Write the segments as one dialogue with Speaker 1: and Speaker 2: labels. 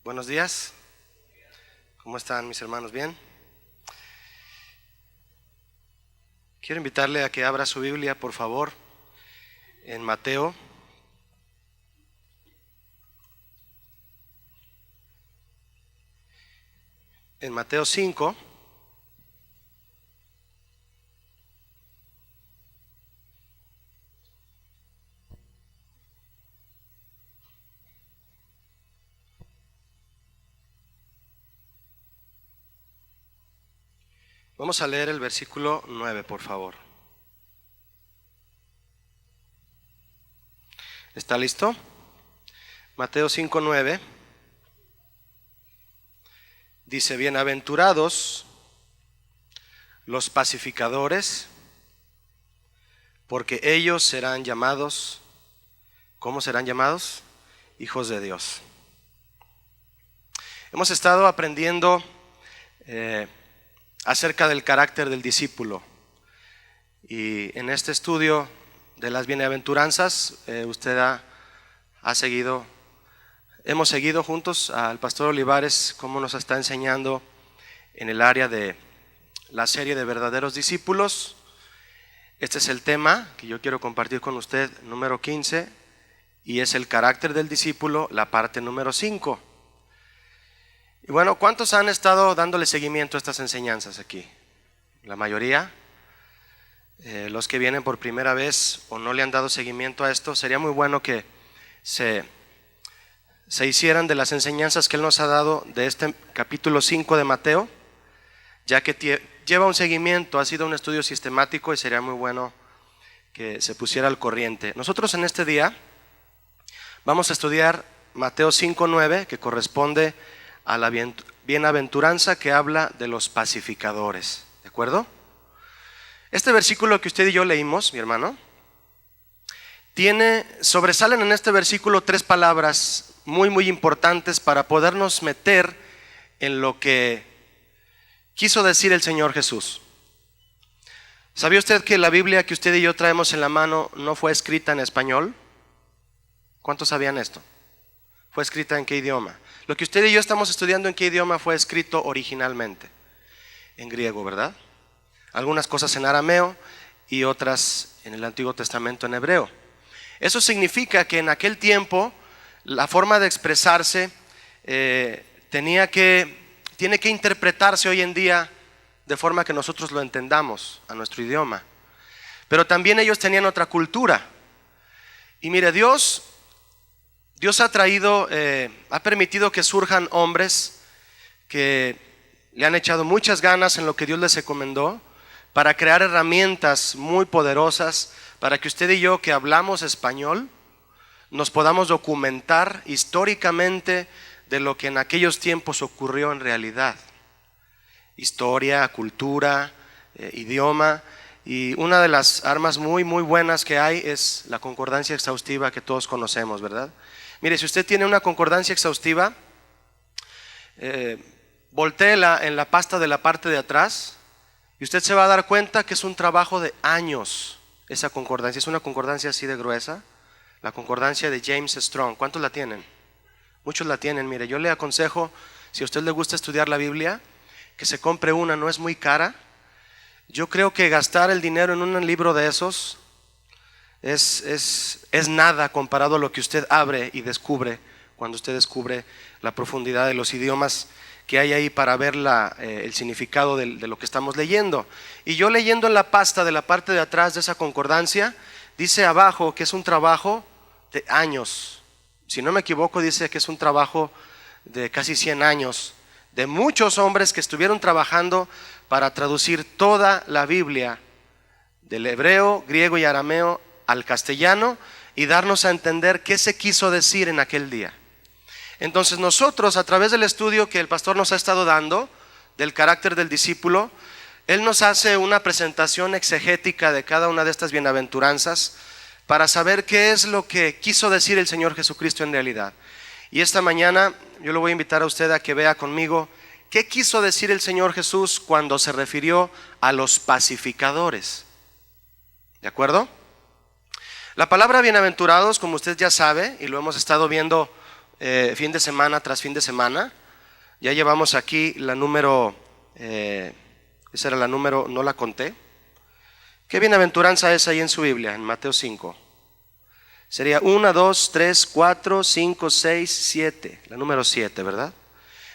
Speaker 1: Buenos días. ¿Cómo están mis hermanos? ¿Bien? Quiero invitarle a que abra su Biblia, por favor, en Mateo. En Mateo 5. Vamos a leer el versículo 9, por favor. ¿Está listo? Mateo 5:9 dice: bienaventurados los pacificadores, porque ellos serán llamados, ¿cómo serán llamados? Hijos de Dios. Hemos estado aprendiendo acerca del carácter del discípulo, y en este estudio de las bienaventuranzas hemos seguido juntos al pastor Olivares cómo nos está enseñando en el área de la serie de verdaderos discípulos. Este es el tema que yo quiero compartir con usted, número 15, y es el carácter del discípulo, la parte número 5. Y bueno, ¿cuántos han estado dándole seguimiento a estas enseñanzas aquí? La mayoría. Los que vienen por primera vez o no le han dado seguimiento a esto, sería muy bueno que se hicieran de las enseñanzas que Él nos ha dado de este capítulo 5 de Mateo, ya que lleva un seguimiento, ha sido un estudio sistemático y sería muy bueno que se pusiera al corriente. Nosotros en este día vamos a estudiar Mateo 5:9, que corresponde a la bienaventuranza que habla de los pacificadores, ¿de acuerdo? Este versículo que usted y yo leímos, mi hermano, sobresalen en este versículo 3 palabras muy importantes para podernos meter en lo que quiso decir el Señor Jesús. ¿Sabía usted que la Biblia que usted y yo traemos en la mano no fue escrita en español? ¿Cuántos sabían esto? ¿Fue escrita en qué idioma? Lo que usted y yo estamos estudiando, ¿en qué idioma fue escrito originalmente? En griego, ¿verdad? Algunas cosas en arameo y otras en el Antiguo Testamento en hebreo. Eso significa que en aquel tiempo la forma de expresarse tiene que interpretarse hoy en día de forma que nosotros lo entendamos a nuestro idioma. Pero también ellos tenían otra cultura. Y mire, Dios ha permitido que surjan hombres que le han echado muchas ganas en lo que Dios les encomendó para crear herramientas muy poderosas para que usted y yo, que hablamos español, nos podamos documentar históricamente de lo que en aquellos tiempos ocurrió en realidad. Historia, cultura, idioma. Y una de las armas muy buenas que hay es la concordancia exhaustiva que todos conocemos, ¿verdad? Mire, si usted tiene una concordancia exhaustiva, voltéela en la pasta de la parte de atrás y usted se va a dar cuenta que es un trabajo de años. Esa concordancia es una concordancia así de gruesa, la concordancia de James Strong. ¿Cuántos la tienen? Muchos la tienen. Mire, yo le aconsejo, si a usted le gusta estudiar la Biblia, que se compre una, no es muy cara. Yo creo que gastar el dinero en un libro de esos es nada comparado a lo que usted abre y descubre cuando usted descubre la profundidad de los idiomas que hay ahí para ver el significado de lo que estamos leyendo. Y yo leyendo en la pasta de la parte de atrás de esa concordancia, dice abajo que es un trabajo de años. Si no me equivoco, dice que es un trabajo de casi 100 años, de muchos hombres que estuvieron trabajando para traducir toda la Biblia del hebreo, griego y arameo al castellano y darnos a entender qué se quiso decir en aquel día. Entonces nosotros, a través del estudio que el pastor nos ha estado dando del carácter del discípulo, él nos hace una presentación exegética de cada una de estas bienaventuranzas para saber qué es lo que quiso decir el Señor Jesucristo en realidad. Y esta mañana yo lo voy a invitar a usted a que vea conmigo qué quiso decir el Señor Jesús cuando se refirió a los pacificadores. ¿De acuerdo? La palabra bienaventurados, como usted ya sabe, y lo hemos estado viendo fin de semana tras fin de semana. Ya llevamos aquí la número, esa era la número, no la conté. ¿Qué bienaventuranza es ahí en su Biblia, en Mateo 5? Sería 1, 2, 3, 4, 5, 6, 7. La número 7, ¿verdad?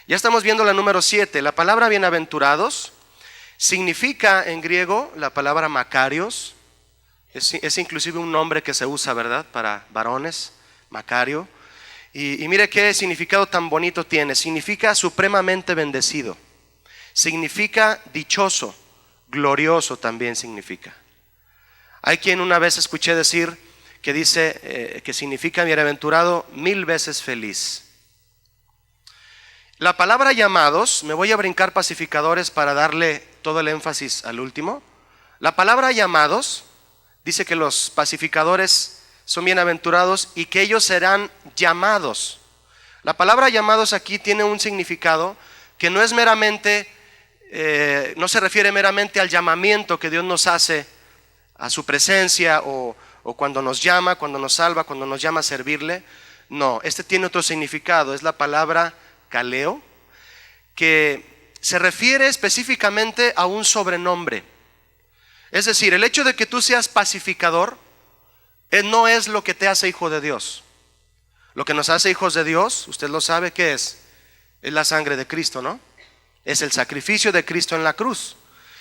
Speaker 1: Ya estamos viendo la número 7. La palabra bienaventurados significa en griego la palabra Macarios. Es inclusive un nombre que se usa, ¿verdad? Para varones, Macario. Y mire qué significado tan bonito tiene. Significa supremamente bendecido. Significa dichoso, glorioso también significa. Hay quien una vez escuché decir que dice que significa bienaventurado 1000 veces feliz. La palabra llamados, me voy a brincar pacificadores para darle todo el énfasis al último. La palabra llamados dice que los pacificadores son bienaventurados y que ellos serán llamados. La palabra llamados aquí tiene un significado que no es meramente, no se refiere meramente al llamamiento que Dios nos hace a su presencia o cuando nos llama, cuando nos salva, cuando nos llama a servirle. No, este tiene otro significado, es la palabra kaleo, que se refiere específicamente a un sobrenombre. Es decir, el hecho de que tú seas pacificador no es lo que te hace hijo de Dios. Lo que nos hace hijos de Dios, usted lo sabe, ¿qué es? Es la sangre de Cristo, ¿no? Es el sacrificio de Cristo en la cruz.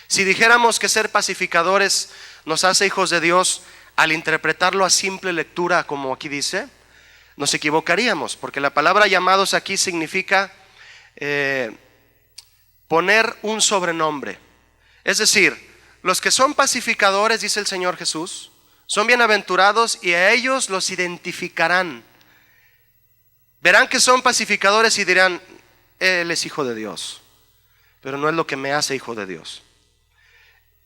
Speaker 1: Si dijéramos que ser pacificadores nos hace hijos de Dios, al interpretarlo a simple lectura, como aquí dice, nos equivocaríamos, porque la palabra llamados aquí significa poner un sobrenombre. Es decir, los que son pacificadores, dice el Señor Jesús, son bienaventurados y a ellos los identificarán. Verán que son pacificadores y dirán, Él es hijo de Dios. Pero no es lo que me hace hijo de Dios.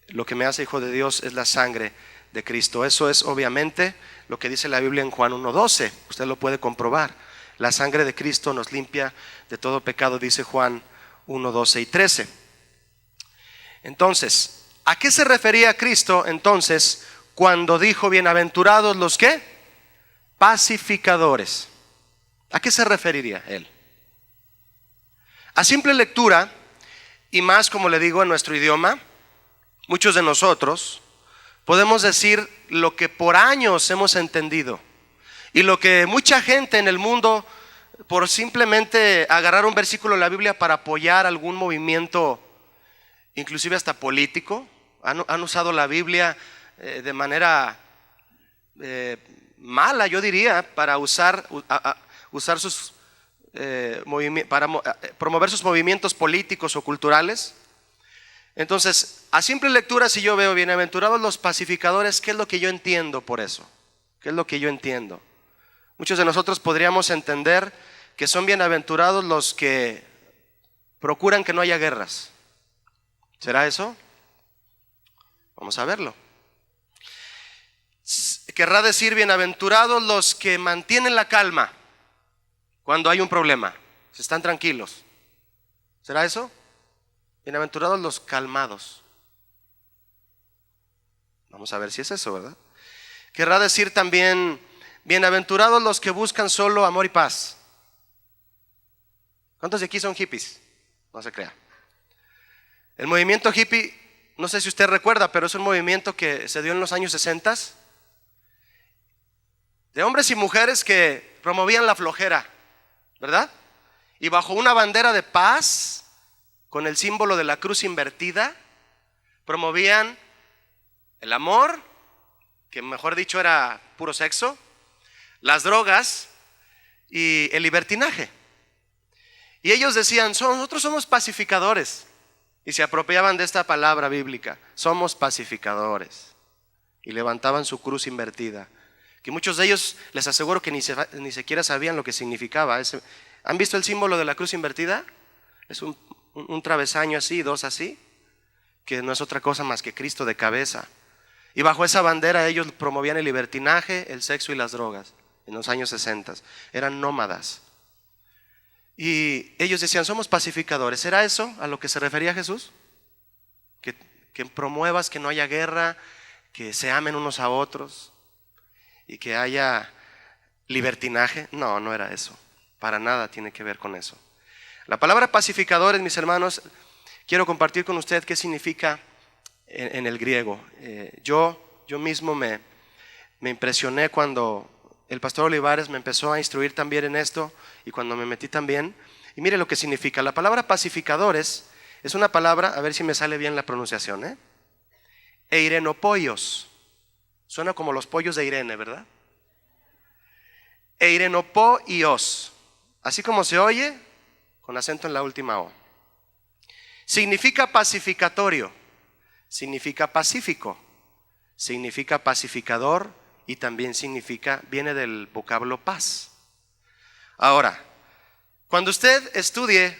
Speaker 1: Lo que me hace hijo de Dios es la sangre de Cristo. Eso es obviamente lo que dice la Biblia en Juan 1:12. Usted lo puede comprobar. La sangre de Cristo nos limpia de todo pecado, dice Juan 1:12 y 13. Entonces, ¿a qué se refería Cristo entonces cuando dijo bienaventurados los qué? Pacificadores. ¿A qué se referiría él? A simple lectura, y más como le digo en nuestro idioma, muchos de nosotros podemos decir lo que por años hemos entendido y lo que mucha gente en el mundo, por simplemente agarrar un versículo de la Biblia para apoyar algún movimiento, inclusive hasta político, han usado la Biblia de manera mala, yo diría, para usar sus para promover sus movimientos políticos o culturales. Entonces, a simple lectura, si yo veo bienaventurados los pacificadores, ¿qué es lo que yo entiendo por eso? ¿Qué es lo que yo entiendo? Muchos de nosotros podríamos entender que son bienaventurados los que procuran que no haya guerras. ¿Será eso? Vamos a verlo. Querrá decir bienaventurados los que mantienen la calma cuando hay un problema, se están tranquilos. ¿Será eso? Bienaventurados los calmados. Vamos a ver si es eso, ¿verdad? Querrá decir también bienaventurados los que buscan solo amor y paz. ¿Cuántos de aquí son hippies? No se crea. El movimiento hippie, no sé si usted recuerda, pero es un movimiento que se dio en los años 60, de hombres y mujeres que promovían la flojera, ¿verdad? Y bajo una bandera de paz, con el símbolo de la cruz invertida, promovían el amor, que mejor dicho era puro sexo, las drogas y el libertinaje. Y ellos decían, nosotros somos pacificadores. Y se apropiaban de esta palabra bíblica, somos pacificadores. Y levantaban su cruz invertida, que muchos de ellos, les aseguro que ni siquiera sabían lo que significaba. ¿Han visto el símbolo de la cruz invertida? Es un travesaño así, dos así, que no es otra cosa más que Cristo de cabeza. Y bajo esa bandera ellos promovían el libertinaje, el sexo y las drogas en los años 60. Eran nómadas. Y ellos decían, somos pacificadores. ¿Era eso a lo que se refería Jesús? Que promuevas que no haya guerra, que se amen unos a otros y que haya libertinaje. No, no era eso. Para nada tiene que ver con eso. La palabra pacificadores, mis hermanos, quiero compartir con usted qué significa en el griego. Yo mismo me impresioné cuando el pastor Olivares me empezó a instruir también en esto y cuando me metí también. Y mire lo que significa. La palabra pacificadores es una palabra, a ver si me sale bien la pronunciación, Eirenopoios. Suena como los pollos de Irene, ¿verdad? Eirenopoios. Así como se oye, con acento en la última O. Significa pacificatorio, significa pacífico, significa pacificador y también viene del vocablo paz. Ahora, cuando usted estudie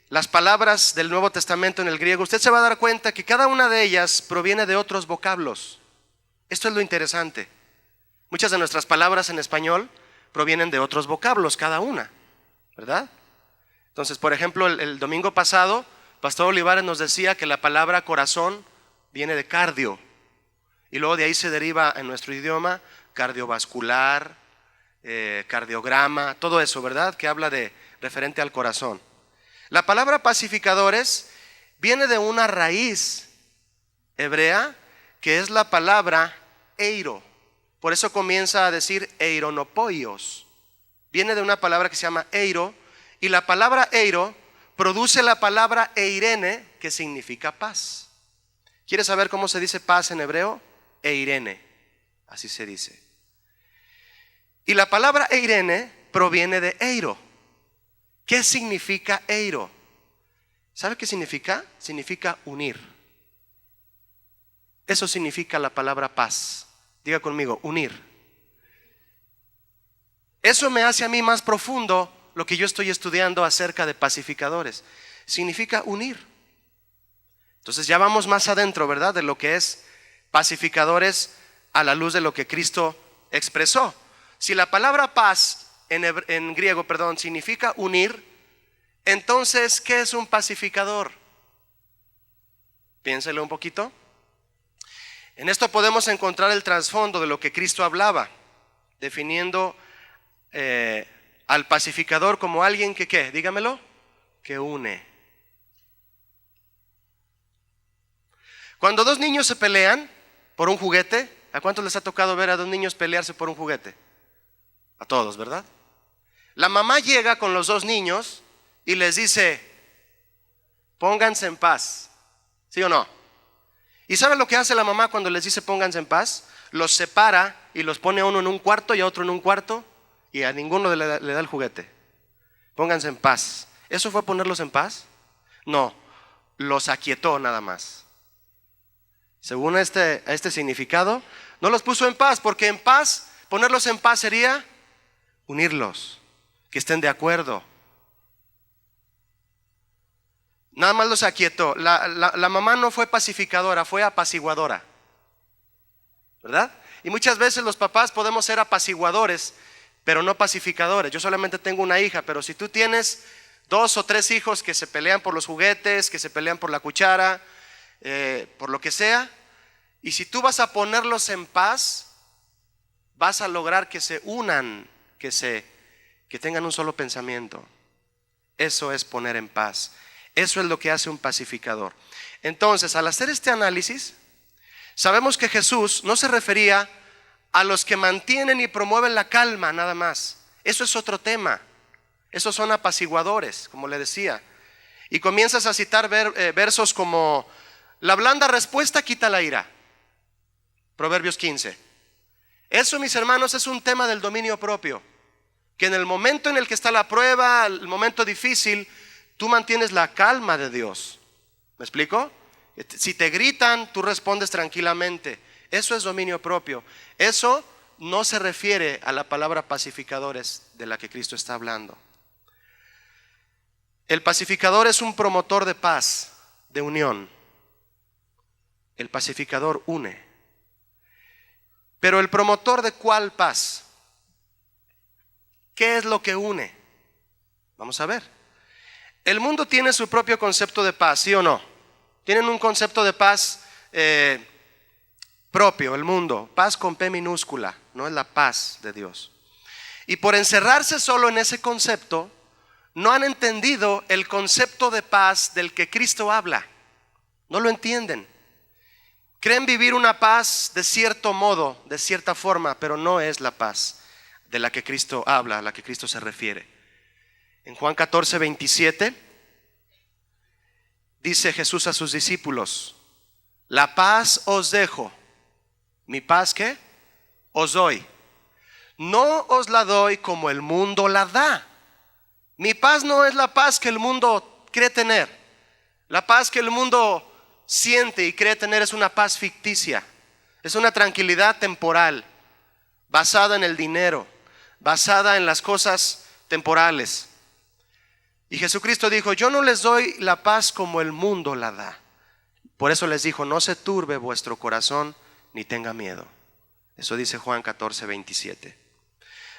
Speaker 1: las palabras del Nuevo Testamento en el griego, usted se va a dar cuenta que cada una de ellas proviene de otros vocablos. Esto es lo interesante. Muchas de nuestras palabras en español provienen de otros vocablos, cada una, ¿verdad? Entonces, por ejemplo, el domingo pasado, Pastor Olivares nos decía que la palabra corazón viene de cardio, y luego de ahí se deriva en nuestro idioma cardiovascular, cardiograma, todo eso, ¿verdad? Que habla de referente al corazón. La palabra pacificadores viene de una raíz hebrea que es la palabra eiro. Por eso comienza a decir eironopoios. Viene de una palabra que se llama eiro, y la palabra eiro produce la palabra eirene, que significa paz. ¿Quieres saber cómo se dice paz en hebreo? Eirene, así se dice. Y la palabra eirene proviene de eiro. ¿Qué significa eiro? ¿Sabe qué significa? Significa unir. Eso significa la palabra paz. Diga conmigo, unir. Eso me hace a mí más profundo lo que yo estoy estudiando acerca de pacificadores. Significa unir. Entonces ya vamos más adentro, ¿verdad? De lo que es pacificadores a la luz de lo que Cristo expresó. Si la palabra paz en griego, significa unir, entonces, ¿qué es un pacificador? Piénselo un poquito. En esto podemos encontrar el trasfondo de lo que Cristo hablaba, definiendo al pacificador como alguien que, ¿qué? Dígamelo, que une. Cuando dos niños se pelean por un juguete, ¿a cuántos les ha tocado ver a dos niños pelearse por un juguete? A todos, ¿verdad? La mamá llega con los dos niños y les dice, pónganse en paz, ¿sí o no? ¿Y saben lo que hace la mamá cuando les dice pónganse en paz? Los separa y los pone a uno en un cuarto y a otro en un cuarto, y a ninguno le da el juguete. Pónganse en paz. ¿Eso fue ponerlos en paz? No, los aquietó nada más. Según este significado, no los puso en paz, porque en paz, ponerlos en paz sería unirlos, que estén de acuerdo. Nada más los aquietó. La mamá no fue pacificadora, fue apaciguadora, ¿verdad? Y muchas veces los papás podemos ser apaciguadores, pero no pacificadores. Yo solamente tengo una hija, pero si tú tienes 2 o 3 hijos que se pelean por los juguetes, que se pelean por la cuchara, por lo que sea, y si tú vas a ponerlos en paz, vas a lograr que se unan, que tengan un solo pensamiento. Eso es poner en paz. Eso es lo que hace un pacificador. Entonces, al hacer este análisis, sabemos que Jesús no se refería a los que mantienen y promueven la calma nada más. Eso es otro tema. Esos son apaciguadores, como le decía. Y comienzas a citar versos como: la blanda respuesta quita la ira. Proverbios 15. Eso, mis hermanos, es un tema del dominio propio. Que en el momento en el que está la prueba, el momento difícil, tú mantienes la calma de Dios. ¿Me explico? Si te gritan, tú respondes tranquilamente. Eso es dominio propio. Eso no se refiere a la palabra pacificadores de la que Cristo está hablando. El pacificador es un promotor de paz, de unión. El pacificador une. Pero el promotor de ¿cuál paz? ¿Qué es lo que une? Vamos a ver. El mundo tiene su propio concepto de paz, ¿sí o no? Tienen un concepto de paz propio, el mundo. Paz con P minúscula, no es la paz de Dios. Y por encerrarse solo en ese concepto, no han entendido el concepto de paz del que Cristo habla. No lo entienden. Creen vivir una paz de cierto modo, de cierta forma, pero no es la paz de la que Cristo habla, a la que Cristo se refiere. En Juan 14:27 dice Jesús a sus discípulos: la paz os dejo, mi paz ¿qué? Os doy. No os la doy como el mundo la da. Mi paz no es la paz que el mundo cree tener. La paz que el mundo siente y cree tener es una paz ficticia. Es una tranquilidad temporal, basada en el dinero, basada en las cosas temporales. Y Jesucristo dijo: yo no les doy la paz como el mundo la da. Por eso les dijo: no se turbe vuestro corazón ni tenga miedo. Eso dice Juan 14:27.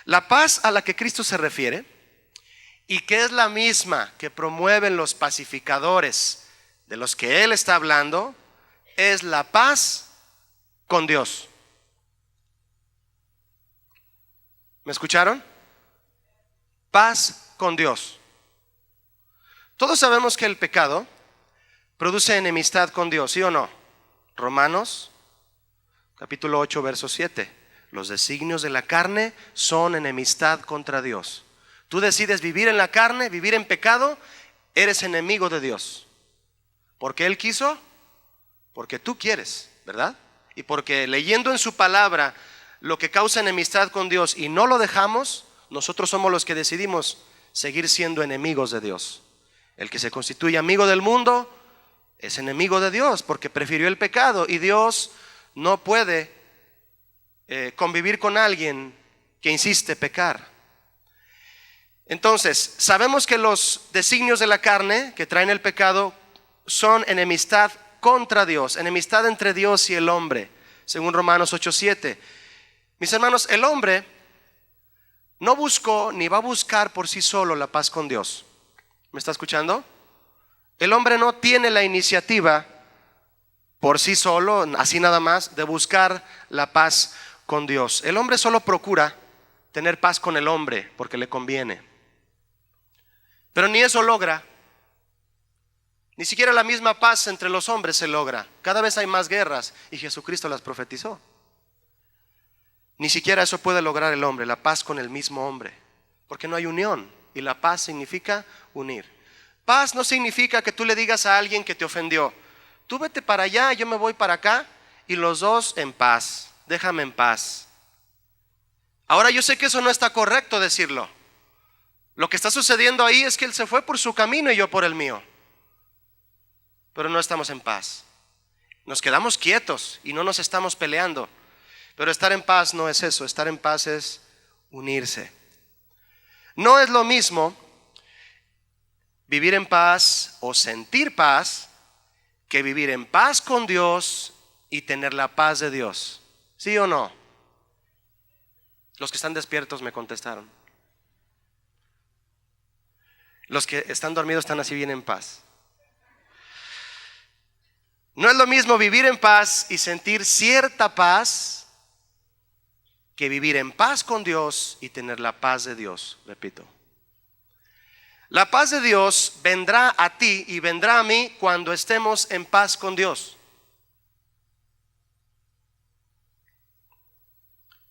Speaker 1: La paz a la que Cristo se refiere, y que es la misma que promueven los pacificadores de los que Él está hablando, es la paz con Dios. ¿Me escucharon? Paz con Dios. Todos sabemos que el pecado produce enemistad con Dios, ¿sí o no? Romanos capítulo 8, verso 7. Los designios de la carne son enemistad contra Dios. Tú decides vivir en la carne, vivir en pecado, eres enemigo de Dios. ¿Por qué Él quiso? Porque tú quieres, ¿verdad? Y porque leyendo en su palabra lo que causa enemistad con Dios y no lo dejamos, nosotros somos los que decidimos seguir siendo enemigos de Dios. El que se constituye amigo del mundo es enemigo de Dios porque prefirió el pecado, y Dios no puede convivir con alguien que insiste pecar. Entonces, sabemos que los designios de la carne que traen el pecado son enemistad contra Dios, enemistad entre Dios y el hombre, según Romanos 8:7. Mis hermanos, el hombre no buscó ni va a buscar por sí solo la paz con Dios. ¿Me está escuchando? El hombre no tiene la iniciativa por sí solo, así nada más, de buscar la paz con Dios. El hombre solo procura tener paz con el hombre porque le conviene. Pero ni eso logra. Ni siquiera la misma paz entre los hombres se logra. Cada vez hay más guerras y Jesucristo las profetizó. Ni siquiera eso puede lograr el hombre, la paz con el mismo hombre, porque no hay unión, y la paz significa unir. Paz no significa que tú le digas a alguien que te ofendió: tú vete para allá, yo me voy para acá, y los dos en paz, déjame en paz. Ahora, yo sé que eso no está correcto decirlo. Lo que está sucediendo ahí es que él se fue por su camino y yo por el mío, pero no estamos en paz. Nos quedamos quietos y no nos estamos peleando. Pero estar en paz no es eso. Estar en paz es unirse. No es lo mismo vivir en paz o sentir paz que vivir en paz con Dios y tener la paz de Dios. ¿Sí o no? Los que están despiertos me contestaron. Los que están dormidos están así bien en paz. No es lo mismo vivir en paz y sentir cierta paz que vivir en paz con Dios y tener la paz de Dios. Repito, la paz de Dios vendrá a ti y vendrá a mí cuando estemos en paz con Dios.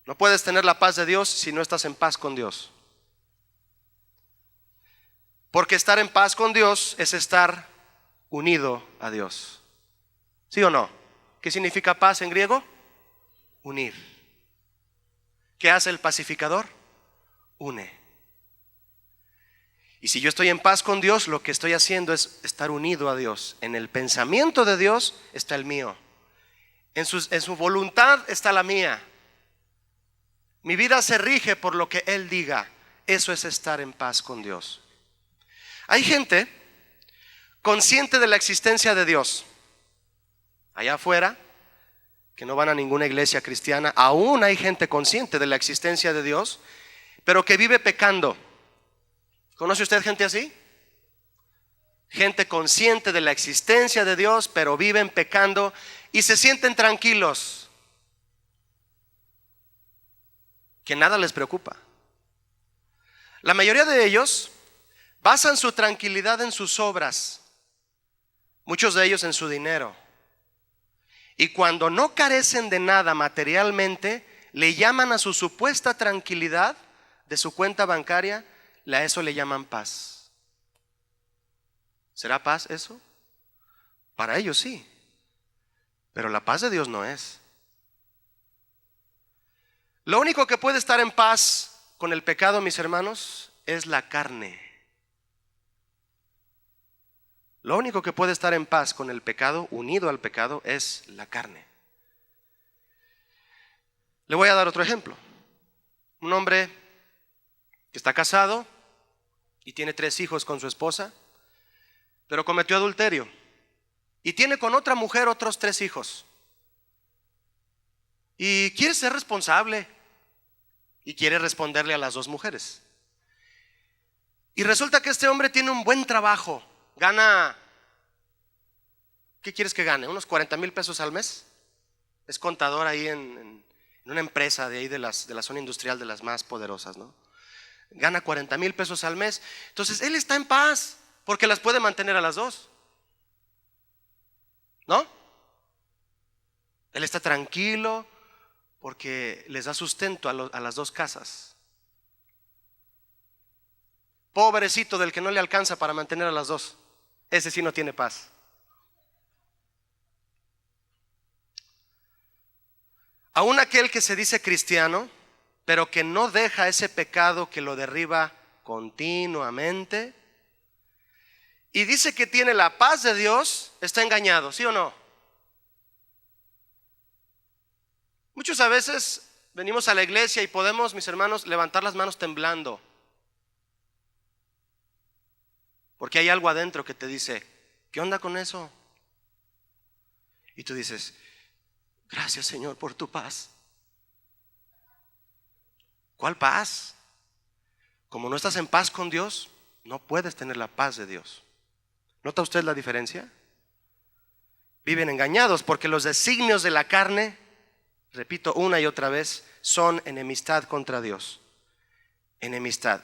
Speaker 1: No puedes tener la paz de Dios si no estás en paz con Dios. Porque estar en paz con Dios es estar unido a Dios. ¿Sí o no? ¿Qué significa paz en griego? Unir. ¿Qué hace el pacificador? Une. Y si yo estoy en paz con Dios, lo que estoy haciendo es estar unido a Dios. En el pensamiento de Dios está el mío. En su voluntad está la mía. Mi vida se rige por lo que Él diga. Eso es estar en paz con Dios. Hay gente consciente de la existencia de Dios allá afuera, que no van a ninguna iglesia cristiana. Aún hay gente consciente de la existencia de Dios, pero que vive pecando. ¿Conoce usted gente así? Gente consciente de la existencia de Dios, pero viven pecando y se sienten tranquilos, que nada les preocupa. La mayoría de ellos basan su tranquilidad en sus obras, muchos de ellos en su dinero. Y cuando no carecen de nada materialmente, le llaman a su supuesta tranquilidad de su cuenta bancaria, a eso le llaman paz. ¿Será paz eso? Para ellos sí, pero la paz de Dios no es. Lo único que puede estar en paz con el pecado, mis hermanos, es la carne. Lo único que puede estar en paz con el pecado, unido al pecado, es la carne. Le voy a dar otro ejemplo. Un hombre que está casado y tiene 3 hijos con su esposa, pero cometió adulterio y tiene con otra mujer otros 3 hijos. Y quiere ser responsable y quiere responderle a las 2 mujeres. Y resulta que este hombre tiene un buen trabajo. Gana, ¿qué quieres que gane? ¿Unos 40,000 pesos al mes? Es contador ahí en una empresa de ahí de la zona industrial, de las más poderosas, ¿no? Gana 40,000 pesos al mes. Entonces él está en paz porque las puede mantener a las 2, ¿no? Él está tranquilo porque les da sustento a las 2 casas. Pobrecito del que no le alcanza para mantener a las 2. Ese sí no tiene paz. Aún aquel que se dice cristiano, pero que no deja ese pecado que lo derriba continuamente y dice que tiene la paz de Dios, está engañado, ¿sí o no? Muchos a veces venimos a la iglesia y podemos, mis hermanos, levantar las manos temblando, porque hay algo adentro que te dice, ¿qué onda con eso? Y tú dices, gracias Señor por tu paz. ¿Cuál paz? Como no estás en paz con Dios, no puedes tener la paz de Dios. ¿Nota usted la diferencia? Viven engañados porque los designios de la carne, repito una y otra vez, son enemistad contra Dios. Enemistad.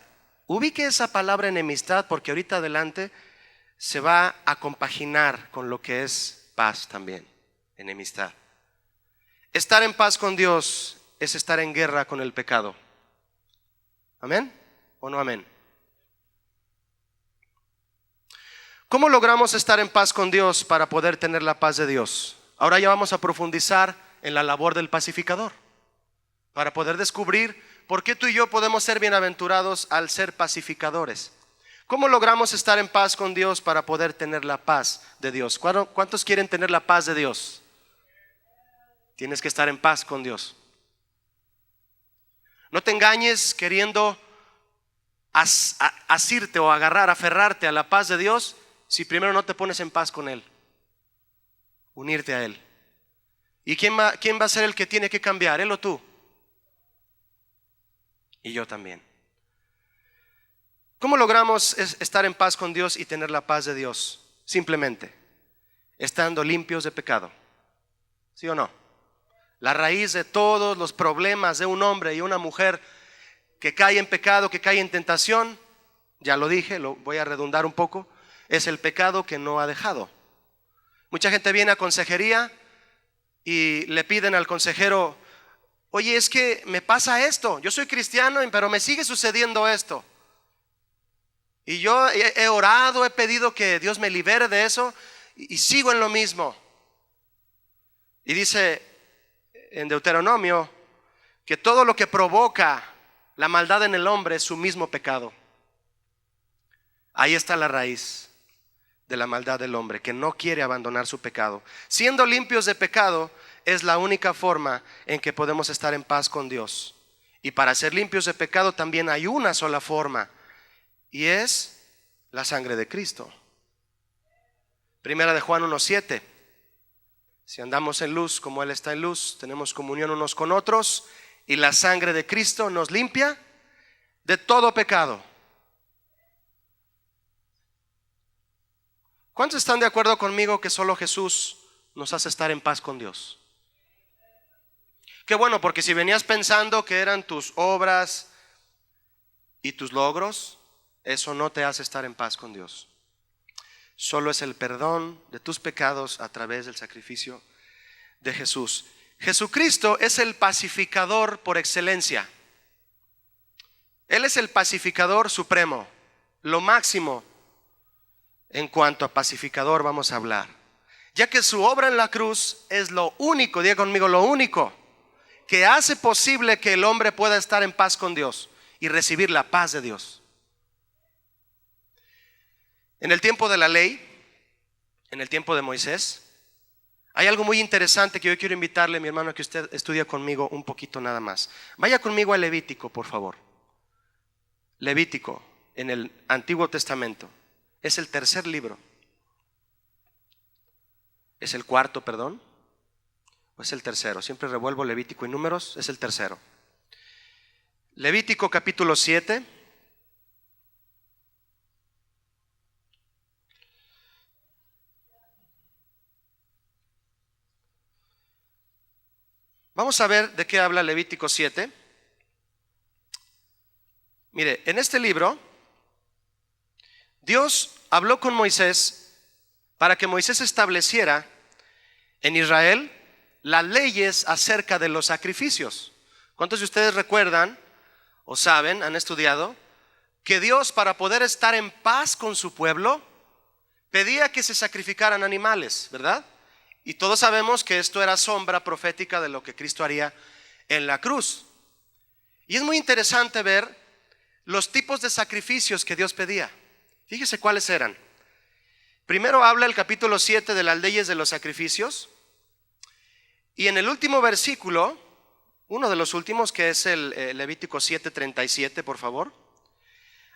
Speaker 1: Ubique esa palabra enemistad porque ahorita adelante se va a compaginar con lo que es paz también. Enemistad. Estar en paz con Dios es estar en guerra con el pecado. ¿Amén o no amén? ¿Cómo logramos estar en paz con Dios para poder tener la paz de Dios? Ahora ya vamos a profundizar en la labor del pacificador, para poder descubrir por qué tú y yo podemos ser bienaventurados al ser pacificadores. ¿Cómo logramos estar en paz con Dios para poder tener la paz de Dios? ¿Cuántos quieren tener la paz de Dios? Tienes que estar en paz con Dios. No te engañes queriendo asirte o agarrar, aferrarte a la paz de Dios si primero no te pones en paz con Él, unirte a Él. ¿Y quién va a ser el que tiene que cambiar? ¿Él o tú? Y yo también. ¿Cómo logramos estar en paz con Dios y tener la paz de Dios? Simplemente estando limpios de pecado. ¿Sí o no? La raíz de todos los problemas de un hombre y una mujer que cae en pecado, que cae en tentación, ya lo dije, lo voy a redundar un poco, es el pecado que no ha dejado. Mucha gente viene a consejería y le piden al consejero, oye, es que me pasa esto, yo soy cristiano, pero me sigue sucediendo esto. Y yo he orado, he pedido que Dios me libere de eso y sigo en lo mismo. Y dice en Deuteronomio que todo lo que provoca la maldad en el hombre es su mismo pecado. Ahí está la raíz de la maldad del hombre, que no quiere abandonar su pecado. Siendo limpios de pecado es la única forma en que podemos estar en paz con Dios. Y para ser limpios de pecado también hay una sola forma, y es la sangre de Cristo. Primera de Juan 1:7. Si andamos en luz como Él está en luz, tenemos comunión unos con otros, y la sangre de Cristo nos limpia de todo pecado. ¿Cuántos están de acuerdo conmigo que solo Jesús nos hace estar en paz con Dios? Qué bueno, porque si venías pensando que eran tus obras y tus logros, eso no te hace estar en paz con Dios. Solo es el perdón de tus pecados a través del sacrificio de Jesús. Jesucristo es el pacificador por excelencia. Él es el pacificador supremo, lo máximo en cuanto a pacificador vamos a hablar, ya que su obra en la cruz es lo único, diga conmigo, lo único que hace posible que el hombre pueda estar en paz con Dios y recibir la paz de Dios. En el tiempo de la ley, en el tiempo de Moisés, hay algo muy interesante que yo quiero invitarle, mi hermano, a que usted estudie conmigo un poquito nada más. Vaya conmigo a Levítico, por favor. Levítico, en el Antiguo Testamento, es el tercer libro. ¿Es el cuarto, perdón? ¿O es el tercero? Siempre revuelvo Levítico y Números, es el tercero. Levítico capítulo 7. Vamos a ver de qué habla Levítico 7. Mire, en este libro, Dios habló con Moisés para que Moisés estableciera en Israel las leyes acerca de los sacrificios. ¿Cuántos de ustedes recuerdan o saben, han estudiado, que Dios, para poder estar en paz con su pueblo, pedía que se sacrificaran animales, ¿verdad? Y todos sabemos que esto era sombra profética de lo que Cristo haría en la cruz. Y es muy interesante ver los tipos de sacrificios que Dios pedía. Fíjese cuáles eran. Primero habla el capítulo 7 de las leyes de los sacrificios. Y en el último versículo, uno de los últimos, que es el Levítico 7:37, por favor.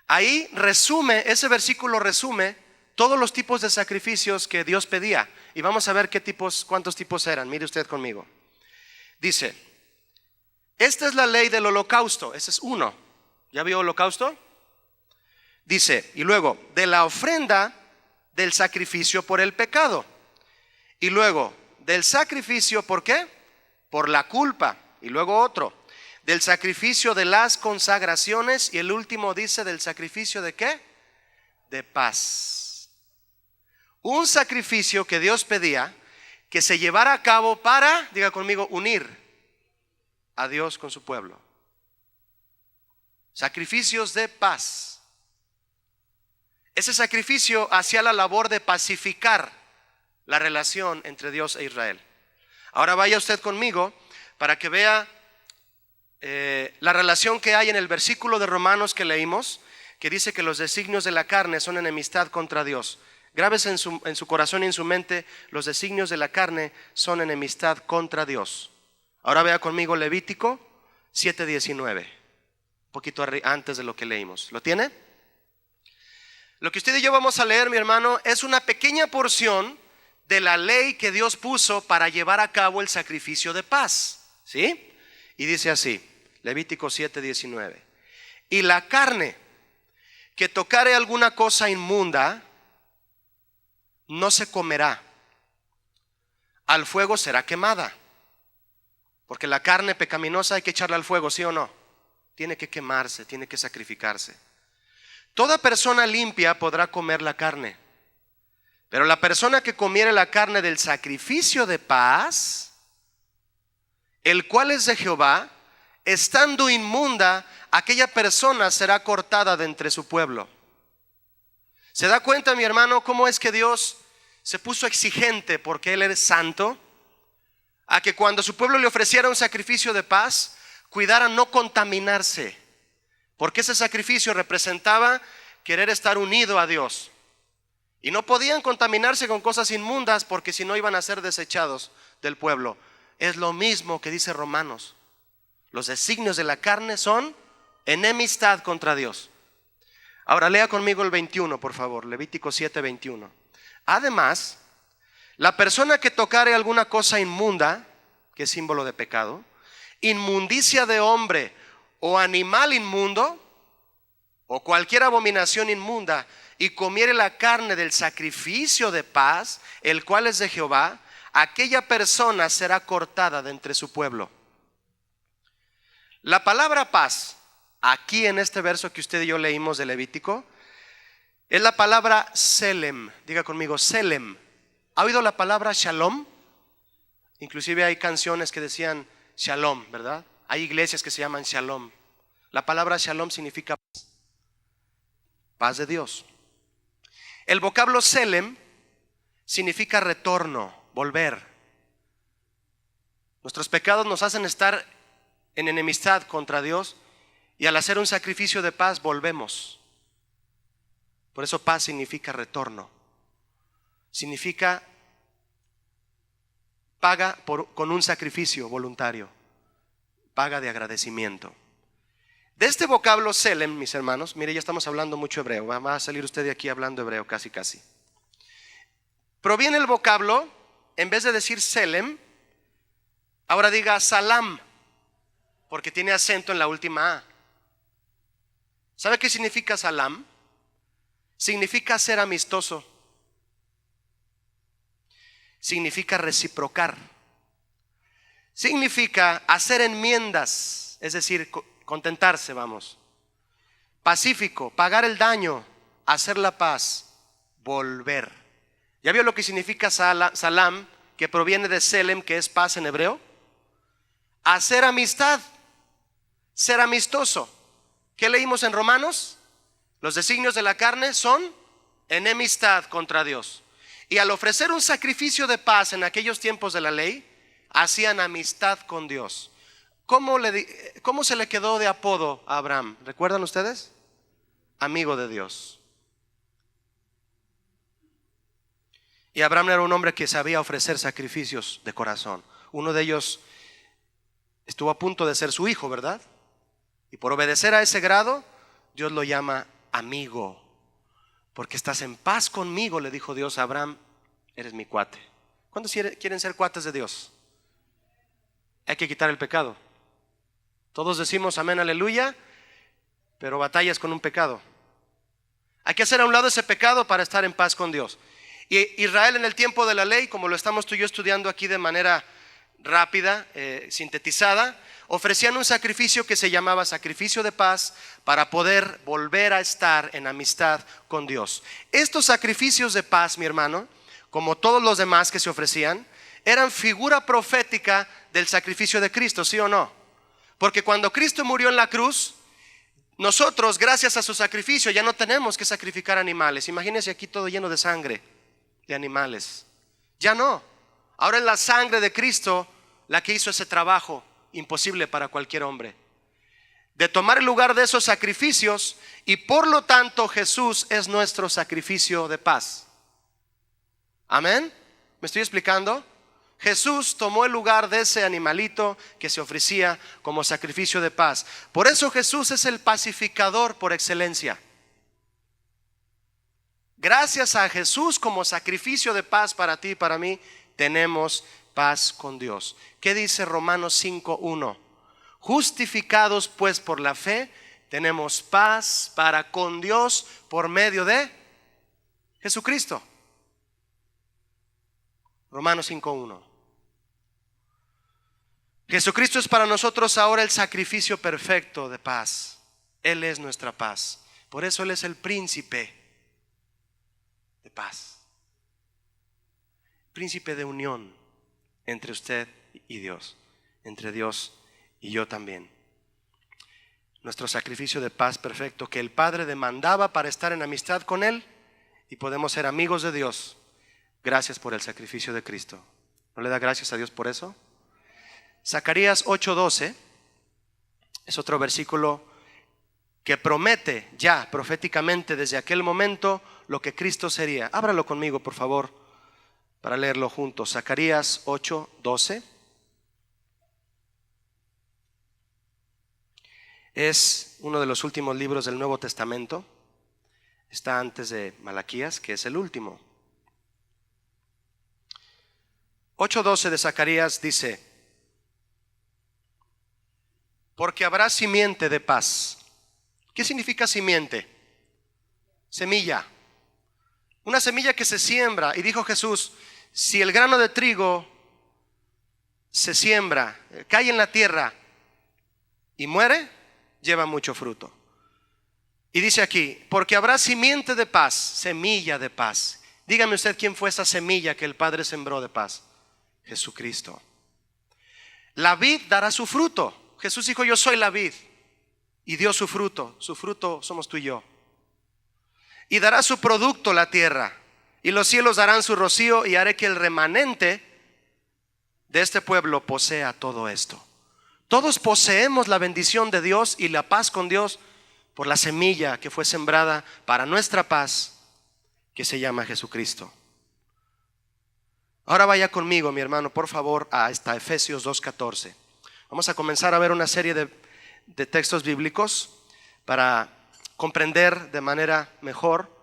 Speaker 1: Ahí resume, ese versículo resume todos los tipos de sacrificios que Dios pedía. Y vamos a ver cuántos tipos eran. Mire usted conmigo. Dice, esta es la ley del holocausto. Ese es uno. ¿Ya vio holocausto? Dice, y luego, de la ofrenda del sacrificio por el pecado. Y luego, del sacrificio, ¿por qué? Por la culpa. Y luego otro, del sacrificio de las consagraciones. Y el último dice, del sacrificio ¿de qué? De paz. Un sacrificio que Dios pedía que se llevara a cabo para, diga conmigo, unir a Dios con su pueblo. Sacrificios de paz. Ese sacrificio hacía la labor de pacificar la relación entre Dios e Israel. Ahora vaya usted conmigo para que vea la relación que hay en el versículo de Romanos que leímos, que dice que los designios de la carne son enemistad contra Dios. Grábese en su corazón y en su mente, los designios de la carne son enemistad contra Dios. Ahora vea conmigo Levítico 7:19, un poquito antes de lo que leímos. ¿Lo tiene? Lo que usted y yo vamos a leer, mi hermano, es una pequeña porción de la ley que Dios puso para llevar a cabo el sacrificio de paz, ¿sí? Y dice así, Levítico 7:19. Y la carne que tocare alguna cosa inmunda no se comerá, al fuego será quemada. Porque la carne pecaminosa hay que echarla al fuego, ¿sí o no? Tiene que quemarse, tiene que sacrificarse. Toda persona limpia podrá comer la carne, pero la persona que comiere la carne del sacrificio de paz, el cual es de Jehová, estando inmunda, aquella persona será cortada de entre su pueblo. ¿Se da cuenta, mi hermano, cómo es que Dios se puso exigente porque Él es santo? A que cuando su pueblo le ofreciera un sacrificio de paz, cuidara no contaminarse, porque ese sacrificio representaba querer estar unido a Dios. Y no podían contaminarse con cosas inmundas, porque si no iban a ser desechados del pueblo. Es lo mismo que dice Romanos. Los designios de la carne son enemistad contra Dios. Ahora lea conmigo el 21, por favor, Levítico 7:21. Además, la persona que tocare alguna cosa inmunda, que es símbolo de pecado, inmundicia de hombre o animal inmundo, o cualquier abominación inmunda, y comiere la carne del sacrificio de paz, el cual es de Jehová, aquella persona será cortada de entre su pueblo. La palabra paz aquí en este verso que usted y yo leímos de Levítico, es la palabra Selem. Diga conmigo, Selem. ¿Ha oído la palabra Shalom? Inclusive hay canciones que decían Shalom, ¿verdad? Hay iglesias que se llaman Shalom. La palabra Shalom significa paz, paz de Dios. El vocablo Selem significa retorno, volver. Nuestros pecados nos hacen estar en enemistad contra Dios, y al hacer un sacrificio de paz volvemos. Por eso paz significa retorno. Significa paga con un sacrificio voluntario, paga de agradecimiento. De este vocablo Selem, mis hermanos, mire, ya estamos hablando mucho hebreo, va a salir usted de aquí hablando hebreo casi. Proviene el vocablo, en vez de decir Selem, ahora diga Salam, porque tiene acento en la última A. ¿Sabe qué significa Salam? Significa ser amistoso. Significa reciprocar. Significa hacer enmiendas, es decir, contentarse, vamos. Pacífico, pagar el daño, hacer la paz, volver. ¿Ya vio lo que significa Salam, que proviene de Selem, que es paz en hebreo? Hacer amistad, ser amistoso. ¿Qué leímos en Romanos? Los designios de la carne son enemistad contra Dios. Y al ofrecer un sacrificio de paz en aquellos tiempos de la ley, hacían amistad con Dios. ¿Cómo se le quedó de apodo a Abraham? ¿Recuerdan ustedes? Amigo de Dios. Y Abraham era un hombre que sabía ofrecer sacrificios de corazón. Uno de ellos estuvo a punto de ser su hijo, ¿verdad? Y por obedecer a ese grado, Dios lo llama amigo. Porque estás en paz conmigo, le dijo Dios a Abraham, eres mi cuate. ¿Cuántos quieren ser cuates de Dios? Hay que quitar el pecado. Todos decimos amén, aleluya, pero batallas con un pecado. Hay que hacer a un lado ese pecado para estar en paz con Dios. Y Israel en el tiempo de la ley, como lo estamos tú y yo estudiando aquí de manera rápida, sintetizada, ofrecían un sacrificio que se llamaba sacrificio de paz para poder volver a estar en amistad con Dios. Estos sacrificios de paz, mi hermano, como todos los demás que se ofrecían, eran figura profética del sacrificio de Cristo, ¿sí o no? Porque cuando Cristo murió en la cruz, nosotros, gracias a su sacrificio, ya no tenemos que sacrificar animales. Imagínense aquí todo lleno de sangre de animales. Ya no. Ahora es la sangre de Cristo la que hizo ese trabajo imposible para cualquier hombre, de tomar el lugar de esos sacrificios, y por lo tanto Jesús es nuestro sacrificio de paz. Amén. ¿Me estoy explicando? Jesús tomó el lugar de ese animalito que se ofrecía como sacrificio de paz. Por eso Jesús es el pacificador por excelencia. Gracias a Jesús como sacrificio de paz para ti y para mí, tenemos paz con Dios. ¿Qué dice Romanos 5:1? Justificados pues por la fe, tenemos paz para con Dios por medio de Jesucristo. Romanos 5:1. Jesucristo es para nosotros ahora el sacrificio perfecto de paz. Él es nuestra paz. Por eso Él es el príncipe de paz, príncipe de unión entre usted y Dios, entre Dios y yo también. Nuestro sacrificio de paz perfecto que el Padre demandaba para estar en amistad con Él, y podemos ser amigos de Dios gracias por el sacrificio de Cristo. ¿No le da gracias a Dios por eso? Zacarías 8:12 es otro versículo que promete ya proféticamente desde aquel momento lo que Cristo sería. Ábralo conmigo, por favor, para leerlo juntos. Zacarías 8:12. Es uno de los últimos libros del Nuevo Testamento. Está antes de Malaquías, que es el último. 8:12 de Zacarías dice: porque habrá simiente de paz. ¿Qué significa simiente? Semilla. Una semilla que se siembra. Y dijo Jesús: si el grano de trigo se siembra, cae en la tierra y muere, lleva mucho fruto. Y dice aquí, porque habrá simiente de paz, semilla de paz. Dígame usted quién fue esa semilla que el Padre sembró de paz. Jesucristo. La vid dará su fruto. Jesús dijo, yo soy la vid, y dio su fruto somos tú y yo. Y dará su producto la tierra, y los cielos darán su rocío, y haré que el remanente de este pueblo posea todo esto. Todos poseemos la bendición de Dios y la paz con Dios por la semilla que fue sembrada para nuestra paz, que se llama Jesucristo. Ahora vaya conmigo, mi hermano, por favor, hasta Efesios 2:14. Vamos a comenzar a ver una serie de textos bíblicos para comprender de manera mejor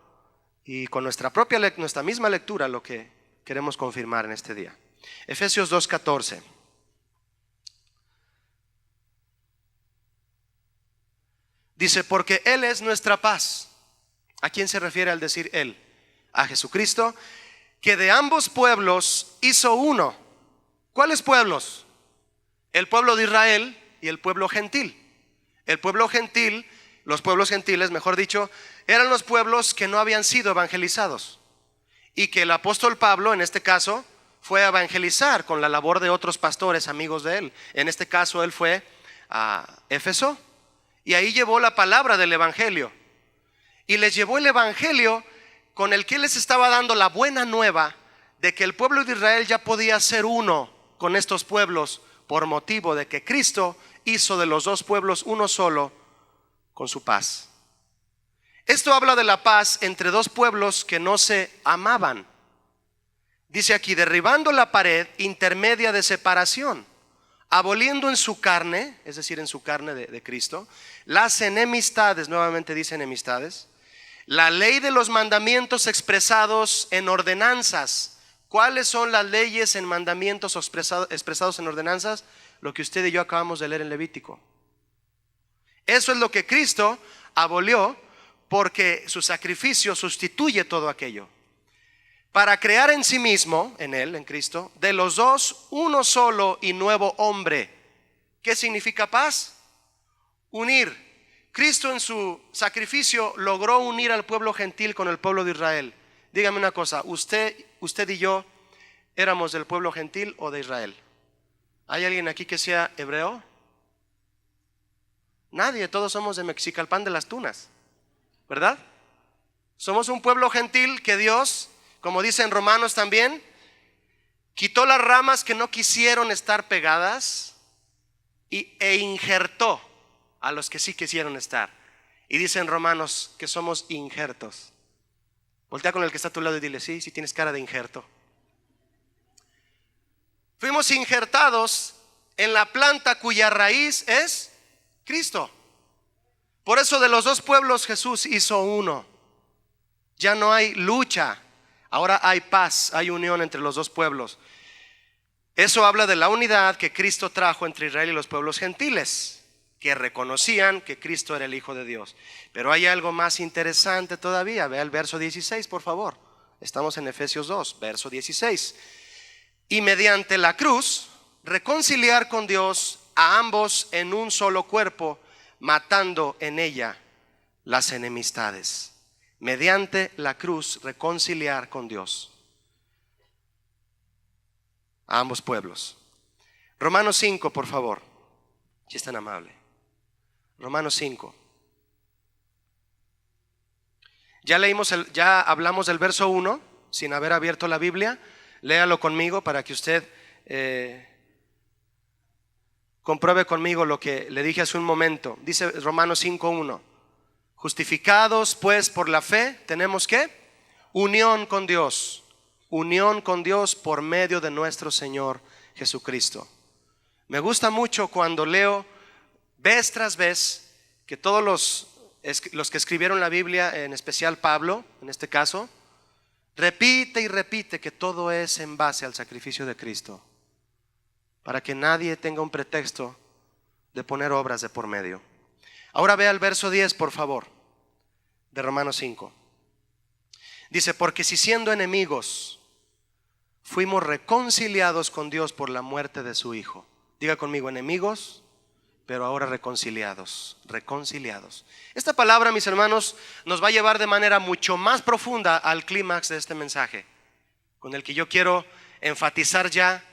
Speaker 1: y con nuestra misma lectura lo que queremos confirmar en este día. Efesios 2:14. Dice, porque Él es nuestra paz. ¿A quién se refiere al decir Él? A Jesucristo, que de ambos pueblos hizo uno. ¿Cuáles pueblos? El pueblo de Israel y el pueblo gentil. El pueblo gentil, los pueblos gentiles, mejor dicho, eran los pueblos que no habían sido evangelizados, y que el apóstol Pablo, en este caso, fue a evangelizar con la labor de otros pastores amigos de él. En este caso él fue a Éfeso, y ahí llevó la palabra del evangelio, y les llevó el evangelio con el que les estaba dando la buena nueva de que el pueblo de Israel ya podía ser uno con estos pueblos, por motivo de que Cristo hizo de los dos pueblos uno solo con su paz. Esto habla de la paz entre dos pueblos que no se amaban. Dice aquí, derribando la pared intermedia de separación, aboliendo en su carne, es decir, en su carne de Cristo, las enemistades, nuevamente dice enemistades, la ley de los mandamientos expresados en ordenanzas. ¿Cuáles son las leyes en mandamientos expresados en ordenanzas? Lo que usted y yo acabamos de leer en Levítico. Eso es lo que Cristo abolió, porque su sacrificio sustituye todo aquello, para crear en sí mismo, en Él, en Cristo, de los dos uno solo y nuevo hombre. ¿Qué significa paz? Unir. Cristo en su sacrificio logró unir al pueblo gentil con el pueblo de Israel. Dígame una cosa, ¿usted y yo éramos del pueblo gentil o de Israel? ¿Hay alguien aquí que sea hebreo? Nadie, todos somos de Mexicalpan de las Tunas, ¿verdad? Somos un pueblo gentil que Dios, como dice en Romanos también, quitó las ramas que no quisieron estar pegadas e injertó a los que sí quisieron estar. Y dice en Romanos que somos injertos. Voltea con el que está a tu lado y dile, sí tienes cara de injerto. Fuimos injertados en la planta cuya raíz es Cristo. Por eso de los dos pueblos Jesús hizo uno. Ya no hay lucha, ahora hay paz, hay unión entre los dos pueblos. Eso habla de la unidad que Cristo trajo entre Israel y los pueblos gentiles, que reconocían que Cristo era el Hijo de Dios. Pero hay algo más interesante todavía. Vea el verso 16, por favor. Estamos en Efesios 2, verso 16. Y mediante la cruz reconciliar con Dios a ambos en un solo cuerpo, matando en ella las enemistades. Mediante la cruz reconciliar con Dios a ambos pueblos. Romanos 5, por favor, si es tan amable. Romanos 5. Ya hablamos del verso 1 sin haber abierto la Biblia. Léalo conmigo para que usted compruebe conmigo lo que le dije hace un momento. Dice Romanos 5:1. Justificados pues por la fe, tenemos ¿qué? Unión con Dios. Unión con Dios por medio de nuestro Señor Jesucristo. Me gusta mucho cuando leo vez tras vez que todos los que escribieron la Biblia, en especial Pablo, en este caso, repite y repite que todo es en base al sacrificio de Cristo, para que nadie tenga un pretexto de poner obras de por medio. Ahora vea el verso 10, por favor, de Romanos 5. Dice, porque si siendo enemigos fuimos reconciliados con Dios por la muerte de su Hijo. Diga conmigo, enemigos pero ahora reconciliados, reconciliados. Esta palabra, mis hermanos, nos va a llevar de manera mucho más profunda al clímax de este mensaje, con el que yo quiero enfatizar ya,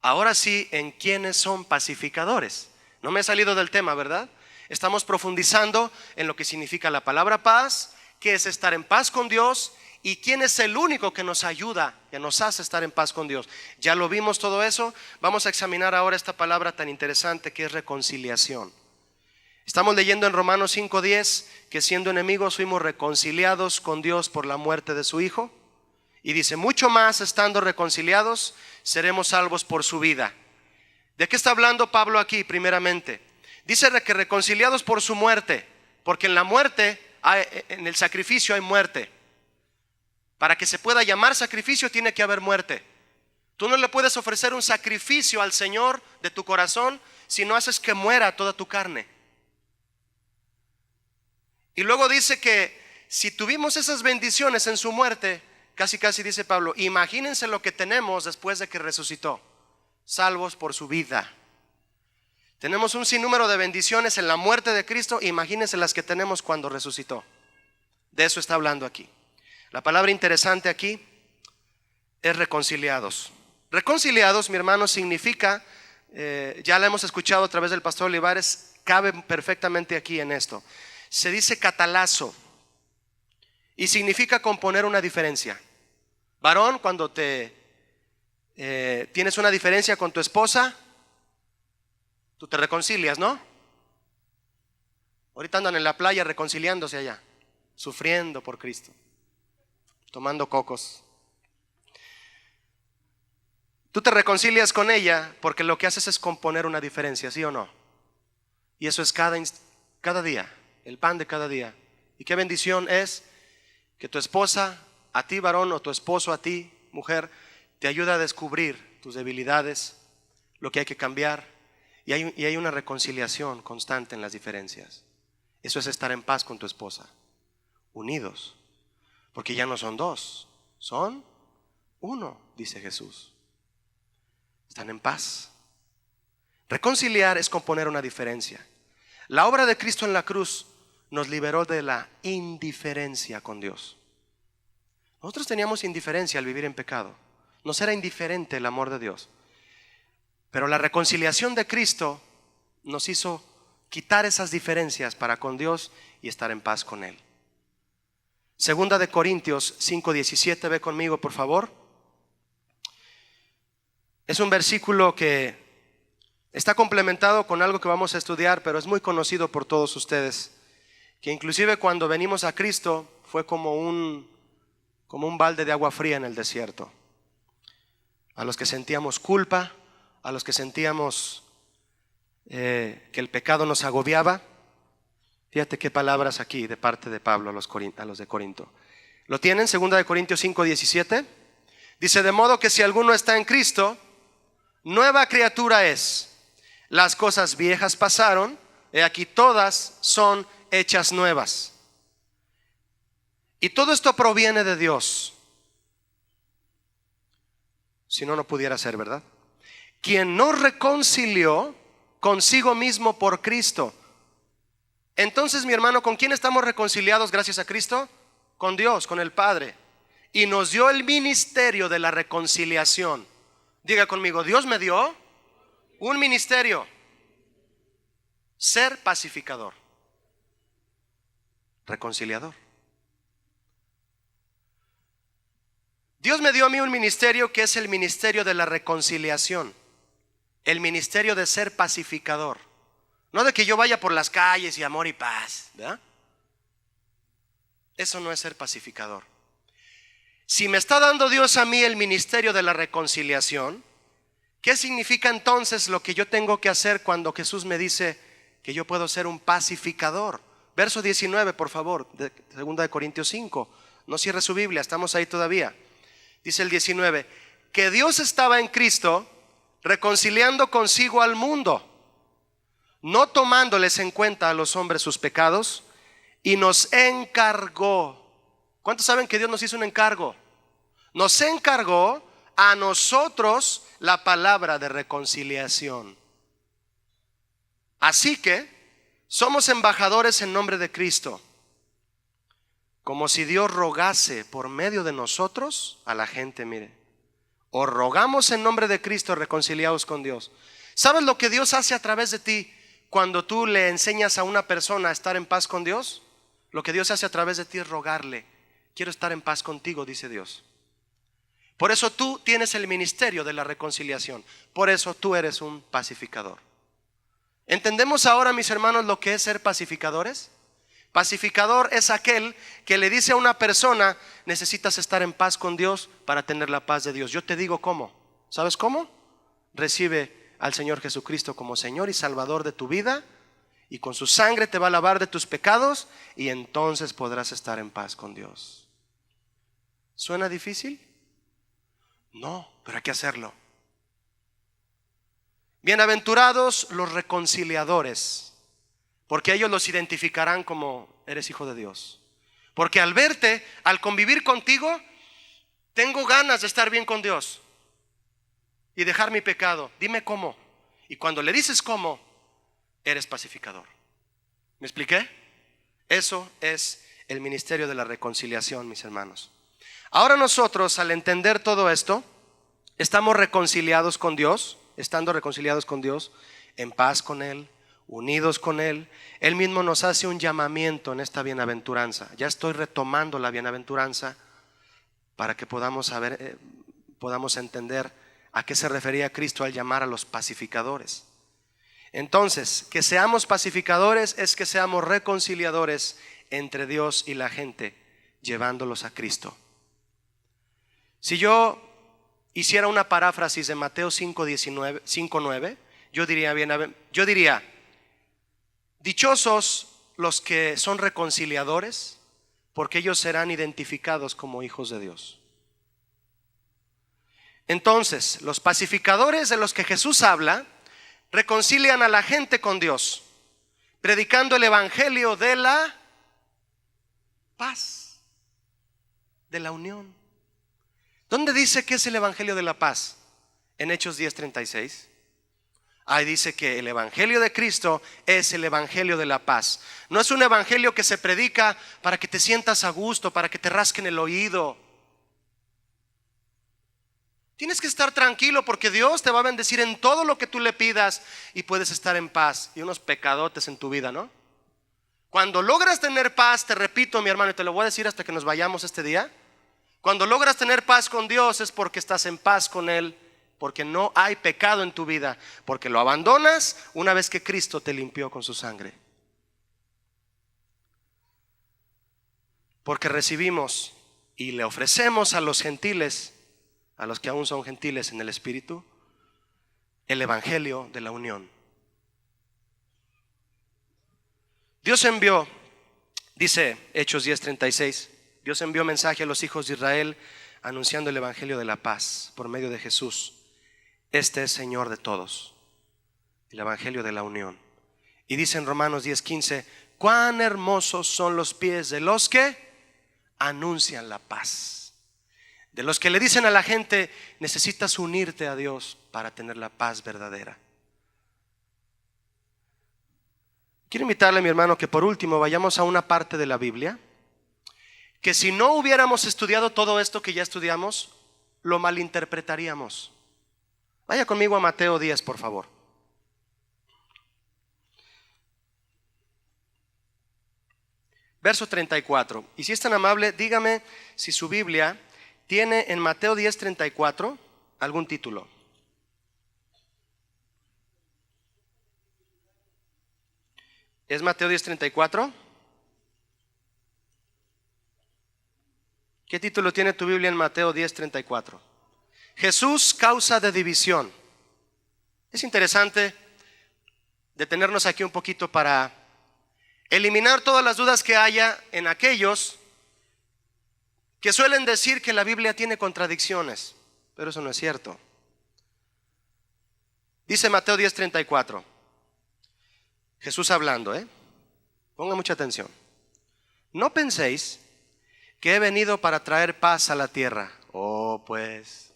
Speaker 1: ahora sí, en quiénes son pacificadores. No me he salido del tema, ¿verdad? Estamos profundizando en lo que significa la palabra paz, qué es estar en paz con Dios y quién es el único que nos ayuda, que nos hace estar en paz con Dios. Ya lo vimos todo eso. Vamos a examinar ahora esta palabra tan interesante que es reconciliación. Estamos leyendo en Romanos 5:10 que siendo enemigos fuimos reconciliados con Dios por la muerte de su Hijo. Y dice, mucho más estando reconciliados seremos salvos por su vida. ¿De qué está hablando Pablo aquí primeramente? Dice que reconciliados por su muerte, porque en la muerte, en el sacrificio hay muerte. Para que se pueda llamar sacrificio tiene que haber muerte. Tú no le puedes ofrecer un sacrificio al Señor de tu corazón si no haces que muera toda tu carne. Y luego dice que si tuvimos esas bendiciones en su muerte, casi dice Pablo, imagínense lo que tenemos después de que resucitó, salvos por su vida. Tenemos un sinnúmero de bendiciones en la muerte de Cristo, imagínense las que tenemos cuando resucitó. De eso está hablando aquí. La palabra interesante aquí es reconciliados. Reconciliados, mi hermano, significa, ya la hemos escuchado a través del pastor Olivares, cabe perfectamente aquí en esto. Se dice catalazo y significa componer una diferencia. Varón, cuando tienes una diferencia con tu esposa, tú te reconcilias, ¿no? Ahorita andan en la playa reconciliándose allá, sufriendo por Cristo, tomando cocos. Tú te reconcilias con ella porque lo que haces es componer una diferencia, ¿sí o no? Y eso es cada día, el pan de cada día. Y qué bendición es que tu esposa, a ti varón, o tu esposo a ti, mujer, te ayuda a descubrir tus debilidades, lo que hay que cambiar, y hay una reconciliación constante en las diferencias. Eso es estar en paz con tu esposa, unidos, porque ya no son dos, son uno, dice Jesús. Están en paz. Reconciliar es componer una diferencia. La obra de Cristo en la cruz nos liberó de la indiferencia con Dios. Nosotros teníamos indiferencia al vivir en pecado. Nos era indiferente el amor de Dios. Pero la reconciliación de Cristo nos hizo quitar esas diferencias para con Dios y estar en paz con Él. Segunda de Corintios 5:17, ve conmigo por favor. Es un versículo que está complementado con algo que vamos a estudiar, pero es muy conocido por todos ustedes, que inclusive cuando venimos a Cristo fue como un balde de agua fría en el desierto. A los que sentíamos culpa, a los que sentíamos que el pecado nos agobiaba. Fíjate qué palabras aquí de parte de Pablo a los de Corinto. ¿Lo tienen? Segunda de Corintios 5:17. Dice, de modo que si alguno está en Cristo, nueva criatura es. Las cosas viejas pasaron, he aquí todas son hechas nuevas. Y todo esto proviene de Dios. Si no, no pudiera ser, ¿verdad? Quien nos reconcilió consigo mismo por Cristo. Entonces, mi hermano, ¿con quién estamos reconciliados gracias a Cristo? Con Dios, con el Padre. Y nos dio el ministerio de la reconciliación. Diga conmigo, Dios me dio un ministerio. Ser pacificador, reconciliador. Dios me dio a mí un ministerio que es el ministerio de la reconciliación. El ministerio de ser pacificador. No de que yo vaya por las calles y amor y paz, ¿verdad? Eso no es ser pacificador. Si me está dando Dios a mí el ministerio de la reconciliación, ¿qué significa entonces lo que yo tengo que hacer cuando Jesús me dice que yo puedo ser un pacificador? Verso 19, por favor, de 2 Corintios 5. No cierre su Biblia, estamos ahí todavía. Dice el 19, que Dios estaba en Cristo reconciliando consigo al mundo, no tomándoles en cuenta a los hombres sus pecados, y nos encargó. ¿Cuántos saben que Dios nos hizo un encargo? Nos encargó a nosotros la palabra de reconciliación. Así que somos embajadores en nombre de Cristo, como si Dios rogase por medio de nosotros a la gente. Mire, os rogamos en nombre de Cristo, reconciliados con Dios. ¿Sabes lo que Dios hace a través de ti cuando tú le enseñas a una persona a estar en paz con Dios? Lo que Dios hace a través de ti es rogarle: quiero estar en paz contigo, dice Dios. Por eso tú tienes el ministerio de la reconciliación. Por eso tú eres un pacificador. ¿Entendemos ahora, mis hermanos, lo que es ser pacificadores? Pacificador es aquel que le dice a una persona: necesitas estar en paz con Dios para tener la paz de Dios. Yo te digo cómo. ¿Sabes cómo? Recibe al Señor Jesucristo como Señor y Salvador de tu vida, y con su sangre te va a lavar de tus pecados, y entonces podrás estar en paz con Dios. ¿Suena difícil? No, pero hay que hacerlo. Bienaventurados los reconciliadores, porque ellos los identificarán como eres hijo de Dios. Porque al verte, al convivir contigo, tengo ganas de estar bien con Dios y dejar mi pecado. Dime cómo. Y cuando le dices cómo, eres pacificador. ¿Me expliqué? Eso es el ministerio de la reconciliación, mis hermanos. Ahora nosotros, al entender todo esto, estamos reconciliados con Dios, estando reconciliados con Dios, en paz con Él, unidos con Él. Él mismo nos hace un llamamiento en esta bienaventuranza. Ya estoy retomando la bienaventuranza para que podamos entender a qué se refería Cristo al llamar a los pacificadores. Entonces, que seamos pacificadores es que seamos reconciliadores entre Dios y la gente, llevándolos a Cristo. Si yo hiciera una paráfrasis de Mateo 5:9, yo diría: dichosos los que son reconciliadores, porque ellos serán identificados como hijos de Dios. Entonces, los pacificadores de los que Jesús habla reconcilian a la gente con Dios, predicando el evangelio de la paz, de la unión. ¿Dónde dice que es el evangelio de la paz? En Hechos 10:36. Ahí dice que el evangelio de Cristo es el evangelio de la paz. No es un evangelio que se predica para que te sientas a gusto, para que te rasquen el oído. Tienes que estar tranquilo porque Dios te va a bendecir en todo lo que tú le pidas y puedes estar en paz. Y unos pecadotes en tu vida, ¿no? Cuando logras tener paz, te repito, mi hermano, y te lo voy a decir hasta que nos vayamos este día. Cuando logras tener paz con Dios es porque estás en paz con Él, porque no hay pecado en tu vida, porque lo abandonas una vez que Cristo te limpió con su sangre. Porque recibimos y le ofrecemos a los gentiles, a los que aún son gentiles en el Espíritu, el evangelio de la unión. Dios envió, dice Hechos 10:36, Dios envió mensaje a los hijos de Israel anunciando el evangelio de la paz por medio de Jesús. Este es Señor de todos, el evangelio de la unión. Y dice en Romanos 10:15, cuán hermosos son los pies de los que anuncian la paz, de los que le dicen a la gente: necesitas unirte a Dios para tener la paz verdadera. Quiero invitarle, mi hermano, que por último vayamos a una parte de la Biblia que si no hubiéramos estudiado todo esto que ya estudiamos, lo malinterpretaríamos. Vaya conmigo a Mateo 10, por favor. Verso 34. Y si es tan amable, dígame si su Biblia tiene en Mateo 10:34 algún título. ¿Es Mateo 10:34? ¿Qué título tiene tu Biblia en Mateo 10:34? Jesús, causa de división. Es interesante detenernos aquí un poquito para eliminar todas las dudas que haya en aquellos que suelen decir que la Biblia tiene contradicciones, pero eso no es cierto. Dice Mateo 10:34, Jesús hablando, ponga mucha atención. No penséis que he venido para traer paz a la tierra. Oh, pues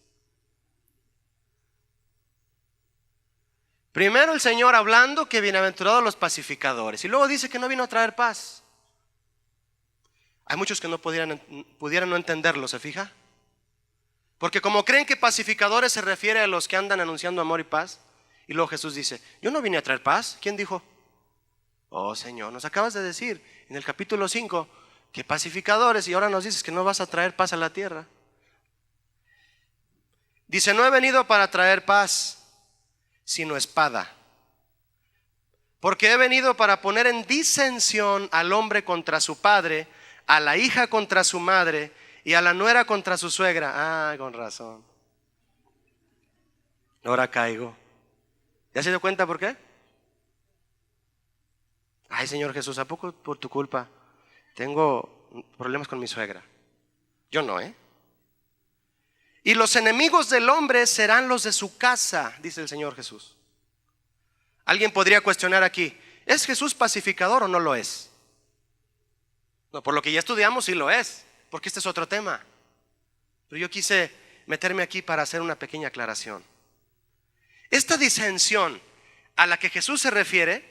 Speaker 1: Primero el Señor hablando que bienaventurados los pacificadores, y luego dice que no vino a traer paz. Hay muchos que no pudieran no entenderlo, ¿se fija? Porque como creen que pacificadores se refiere a los que andan anunciando amor y paz, y luego Jesús dice, yo no vine a traer paz. ¿Quién dijo? Oh Señor, nos acabas de decir en el capítulo 5 que pacificadores, y ahora nos dices que no vas a traer paz a la tierra. Dice, no he venido para traer paz, sino espada. Porque he venido para poner en disensión al hombre contra su padre, a la hija contra su madre y a la nuera contra su suegra. Ah, con razón. Ahora caigo. ¿Ya se dio cuenta por qué? Ay, Señor Jesús, ¿a poco por tu culpa tengo problemas con mi suegra? Yo no, ¿eh? Y los enemigos del hombre serán los de su casa, dice el Señor Jesús. Alguien podría cuestionar aquí, ¿es Jesús pacificador o no lo es? No, por lo que ya estudiamos sí lo es, porque este es otro tema. Pero yo quise meterme aquí para hacer una pequeña aclaración. Esta disensión a la que Jesús se refiere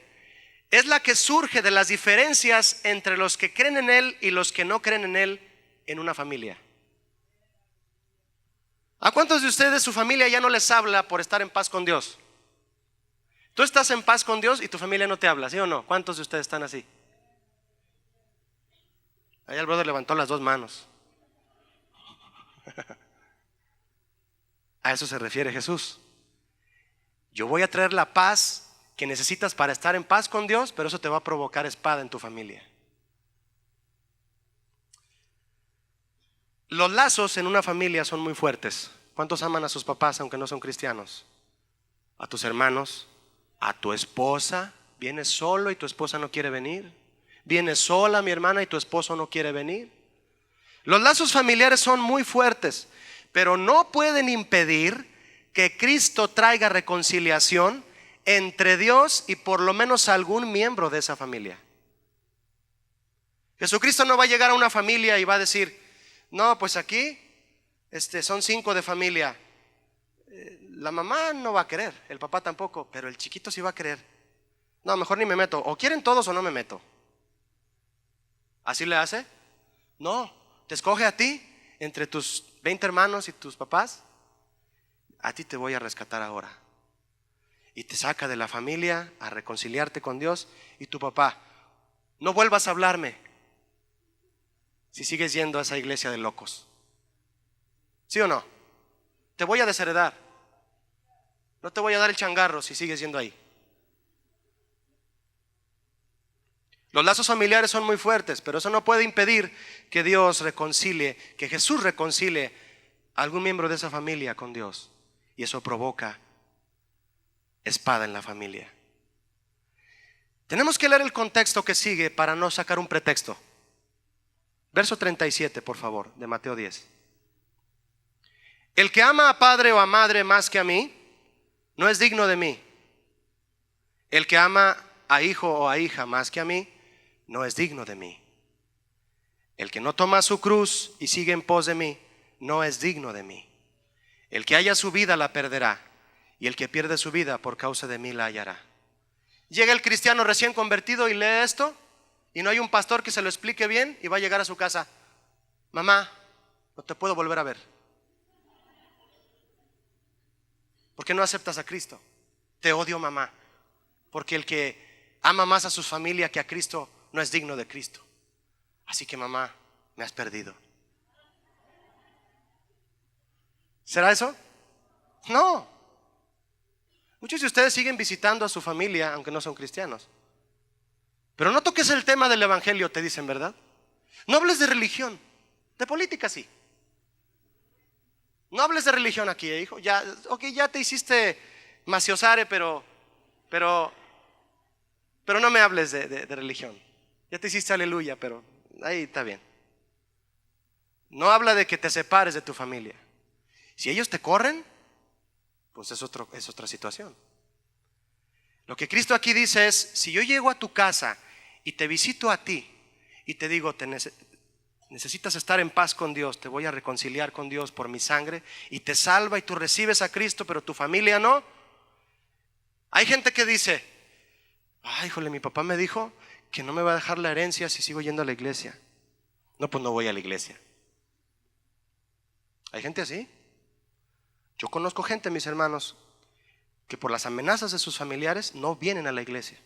Speaker 1: es la que surge de las diferencias entre los que creen en Él y los que no creen en Él en una familia. ¿A cuántos de ustedes su familia ya no les habla por estar en paz con Dios? Tú estás en paz con Dios y tu familia no te habla, ¿sí o no? ¿Cuántos de ustedes están así? Ahí el brother levantó las dos manos. A eso se refiere Jesús. Yo voy a traer la paz que necesitas para estar en paz con Dios, pero eso te va a provocar espada en tu familia. Los lazos en una familia son muy fuertes. ¿Cuántos aman a sus papás aunque no son cristianos? A tus hermanos, a tu esposa. ¿Vienes solo y tu esposa no quiere venir? ¿Vienes sola, mi hermana, y tu esposo no quiere venir? Los lazos familiares son muy fuertes, pero no pueden impedir que Cristo traiga reconciliación entre Dios y por lo menos algún miembro de esa familia. Jesucristo no va a llegar a una familia y va a decir, no, pues aquí son 5 de familia. La mamá no va a querer, el papá tampoco, pero el chiquito sí va a querer. No, mejor ni me meto. O quieren todos o no me meto. ¿Así le hace? No, te escoge a ti entre tus 20 hermanos y tus papás. A ti te voy a rescatar ahora. Y te saca de la familia a reconciliarte con Dios. Y tu papá, no vuelvas a hablarme si sigues yendo a esa iglesia de locos. ¿Sí o no? Te voy a desheredar. No te voy a dar el changarro si sigues yendo ahí. Los lazos familiares son muy fuertes, pero eso no puede impedir que Dios reconcilie, que Jesús reconcilie a algún miembro de esa familia con Dios. Y eso provoca espada en la familia. Tenemos que leer el contexto que sigue para no sacar un pretexto. Verso 37, por favor, de Mateo 10. El que ama a padre o a madre más que a mí, no es digno de mí. El que ama a hijo o a hija más que a mí, no es digno de mí. El que no toma su cruz y sigue en pos de mí, no es digno de mí. El que haya su vida la perderá, y el que pierde su vida por causa de mí la hallará. Llega el cristiano recién convertido y lee esto, y no hay un pastor que se lo explique bien, y va a llegar a su casa, mamá, no te puedo volver a ver. ¿Por qué no aceptas a Cristo? Te odio, mamá, porque el que ama más a su familia que a Cristo no es digno de Cristo. Así que mamá, me has perdido. ¿Será eso? No. Muchos de ustedes siguen visitando a su familia aunque no son cristianos. Pero no toques el tema del evangelio, te dicen, ¿verdad? No hables de religión, de política sí. No hables de religión aquí, hijo. Ya, okay, ya te hiciste maciosare, pero no me hables de religión. Ya te hiciste aleluya, pero ahí está bien. No habla de que te separes de tu familia. Si ellos te corren, pues es otra situación. Lo que Cristo aquí dice es, si yo llego a tu casa y te visito a ti y te digo, necesitas estar en paz con Dios, te voy a reconciliar con Dios por mi sangre, y te salva y tú recibes a Cristo, pero tu familia no, Hay gente que dice, ay, híjole, mi papá me dijo que no me va a dejar la herencia si sigo yendo a la iglesia. No, pues no voy a la iglesia. Hay gente así. Yo conozco gente, mis hermanos, que por las amenazas de sus familiares no vienen a la iglesia.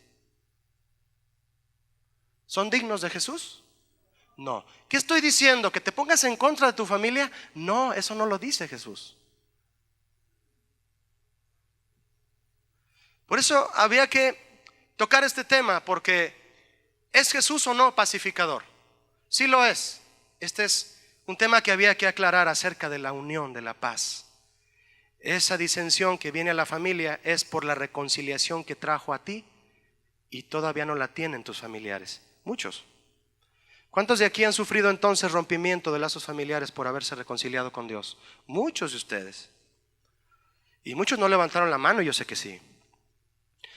Speaker 1: ¿Son dignos de Jesús? No. ¿Qué estoy diciendo? ¿Que te pongas en contra de tu familia? No, eso no lo dice Jesús. Por eso había que tocar este tema, porque ¿es Jesús o no pacificador? Sí lo es. Este es un tema que había que aclarar acerca de la unión, de la paz. Esa disensión que viene a la familia es por la reconciliación que trajo a ti y todavía no la tienen tus familiares. Muchos. ¿Cuántos de aquí han sufrido entonces rompimiento de lazos familiares por haberse reconciliado con Dios? Muchos de ustedes. Y muchos no levantaron la mano, yo sé que sí.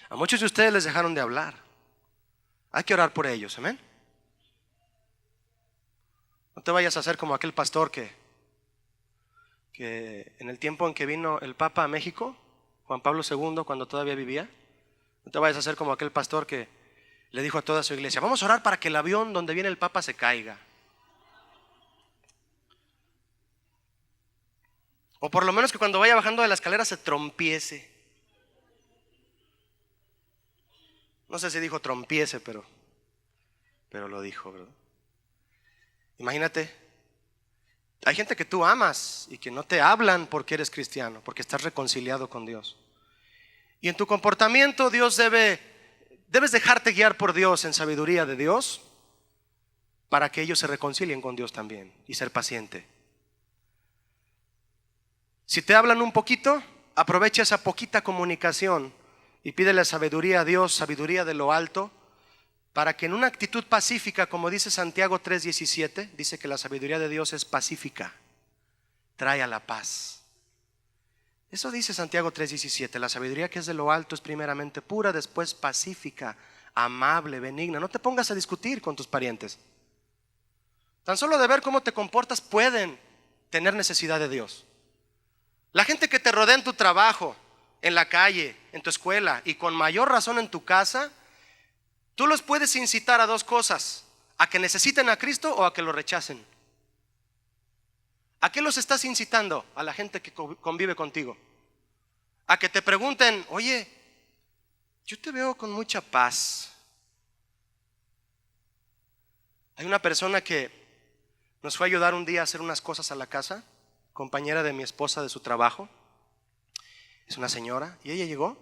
Speaker 1: A muchos de ustedes les dejaron de hablar. Hay que orar por ellos, amén. No te vayas a hacer como aquel pastor que en el tiempo en que vino el Papa a México, Juan Pablo II, cuando todavía vivía, no te vayas a hacer como aquel pastor que le dijo a toda su iglesia, vamos a orar para que el avión donde viene el Papa se caiga. O por lo menos que cuando vaya bajando de la escalera se trompiece. No sé si dijo trompiece, pero lo dijo, ¿verdad? Imagínate, hay gente que tú amas y que no te hablan porque eres cristiano, porque estás reconciliado con Dios. Y en tu comportamiento debes dejarte guiar por Dios en sabiduría de Dios para que ellos se reconcilien con Dios también y ser paciente. Si te hablan un poquito, aprovecha esa poquita comunicación y pídele sabiduría a Dios, sabiduría de lo alto, para que en una actitud pacífica, como dice Santiago 3:17, dice que la sabiduría de Dios es pacífica, trae a la paz. Eso dice Santiago 3:17, la sabiduría que es de lo alto es primeramente pura, después pacífica, amable, benigna. No te pongas a discutir con tus parientes. Tan solo de ver cómo te comportas pueden tener necesidad de Dios. La gente que te rodea en tu trabajo, en la calle, en tu escuela y con mayor razón en tu casa, tú los puedes incitar a dos cosas: a que necesiten a Cristo o a que lo rechacen. ¿A qué los estás incitando? A la gente que convive contigo. A que te pregunten, oye, yo te veo con mucha paz. Hay una persona que nos fue a ayudar un día a hacer unas cosas a la casa, compañera de mi esposa de su trabajo. Es una señora y ella llegó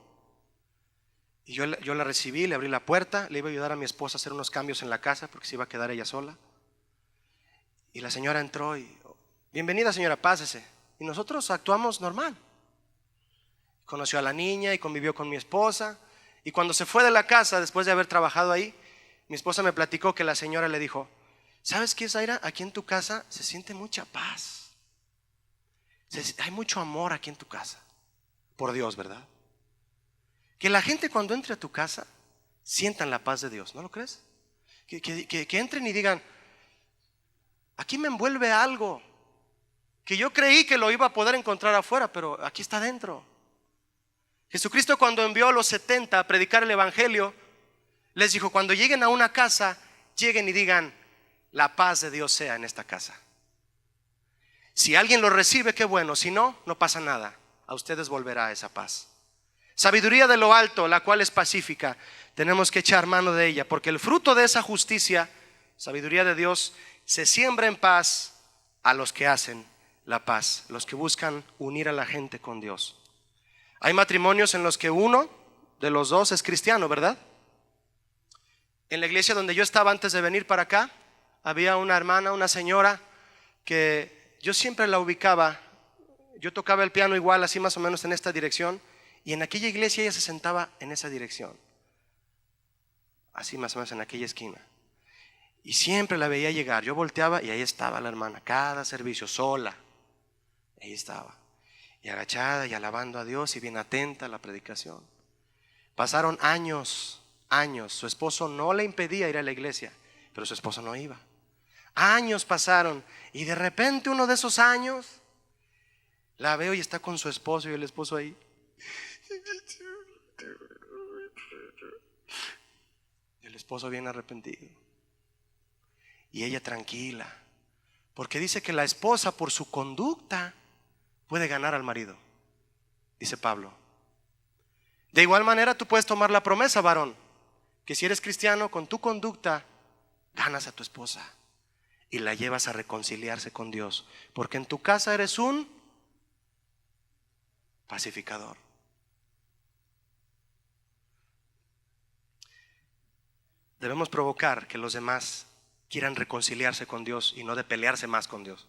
Speaker 1: y yo la recibí, le abrí la puerta, le iba a ayudar a mi esposa a hacer unos cambios en la casa porque se iba a quedar ella sola. Y la señora entró y, bienvenida señora, pásese. Y nosotros actuamos normal. Conoció a la niña y convivió con mi esposa. Y cuando se fue de la casa, después de haber trabajado ahí, mi esposa me platicó que la señora le dijo, ¿sabes qué, Zaira? Aquí en tu casa se siente mucha paz. Hay mucho amor aquí en tu casa. Por Dios, ¿verdad? Que la gente cuando entre a tu casa sientan la paz de Dios, ¿no lo crees? Que entren y digan, aquí me envuelve algo que yo creí que lo iba a poder encontrar afuera, pero aquí está dentro. Jesucristo, cuando envió a los 70 a predicar el evangelio, les dijo, cuando lleguen a una casa, lleguen y digan, la paz de Dios sea en esta casa. Si alguien lo recibe, qué bueno. Si no, no pasa nada. A ustedes volverá esa paz. Sabiduría de lo alto, la cual es pacífica. Tenemos que echar mano de ella, porque el fruto de esa justicia, sabiduría de Dios, se siembra en paz a los que hacen la paz, los que buscan unir a la gente con Dios. Hay matrimonios en los que uno de los dos es cristiano, ¿verdad? En la iglesia donde yo estaba antes de venir para acá, había una hermana, una señora, que yo siempre la ubicaba. Yo tocaba el piano igual, así más o menos en esta dirección, y en aquella iglesia ella se sentaba en esa dirección, así más o menos en aquella esquina. Y siempre la veía llegar. Yo volteaba y ahí estaba la hermana, cada servicio, sola. Ahí estaba, y agachada y alabando a Dios y bien atenta a la predicación. Pasaron años. Su esposo no le impedía ir a la iglesia, pero su esposo no iba. Años pasaron y de repente uno de esos años la veo y está con su esposo y el esposo ahí. esposo viene arrepentido y ella tranquila, porque dice que la esposa por su conducta puede ganar al marido, dice Pablo. De igual manera tú puedes tomar la promesa, varón, que si eres cristiano, con tu conducta ganas a tu esposa y la llevas a reconciliarse con Dios, porque en tu casa eres un pacificador. Debemos provocar que los demás quieran reconciliarse con Dios y no de pelearse más con Dios.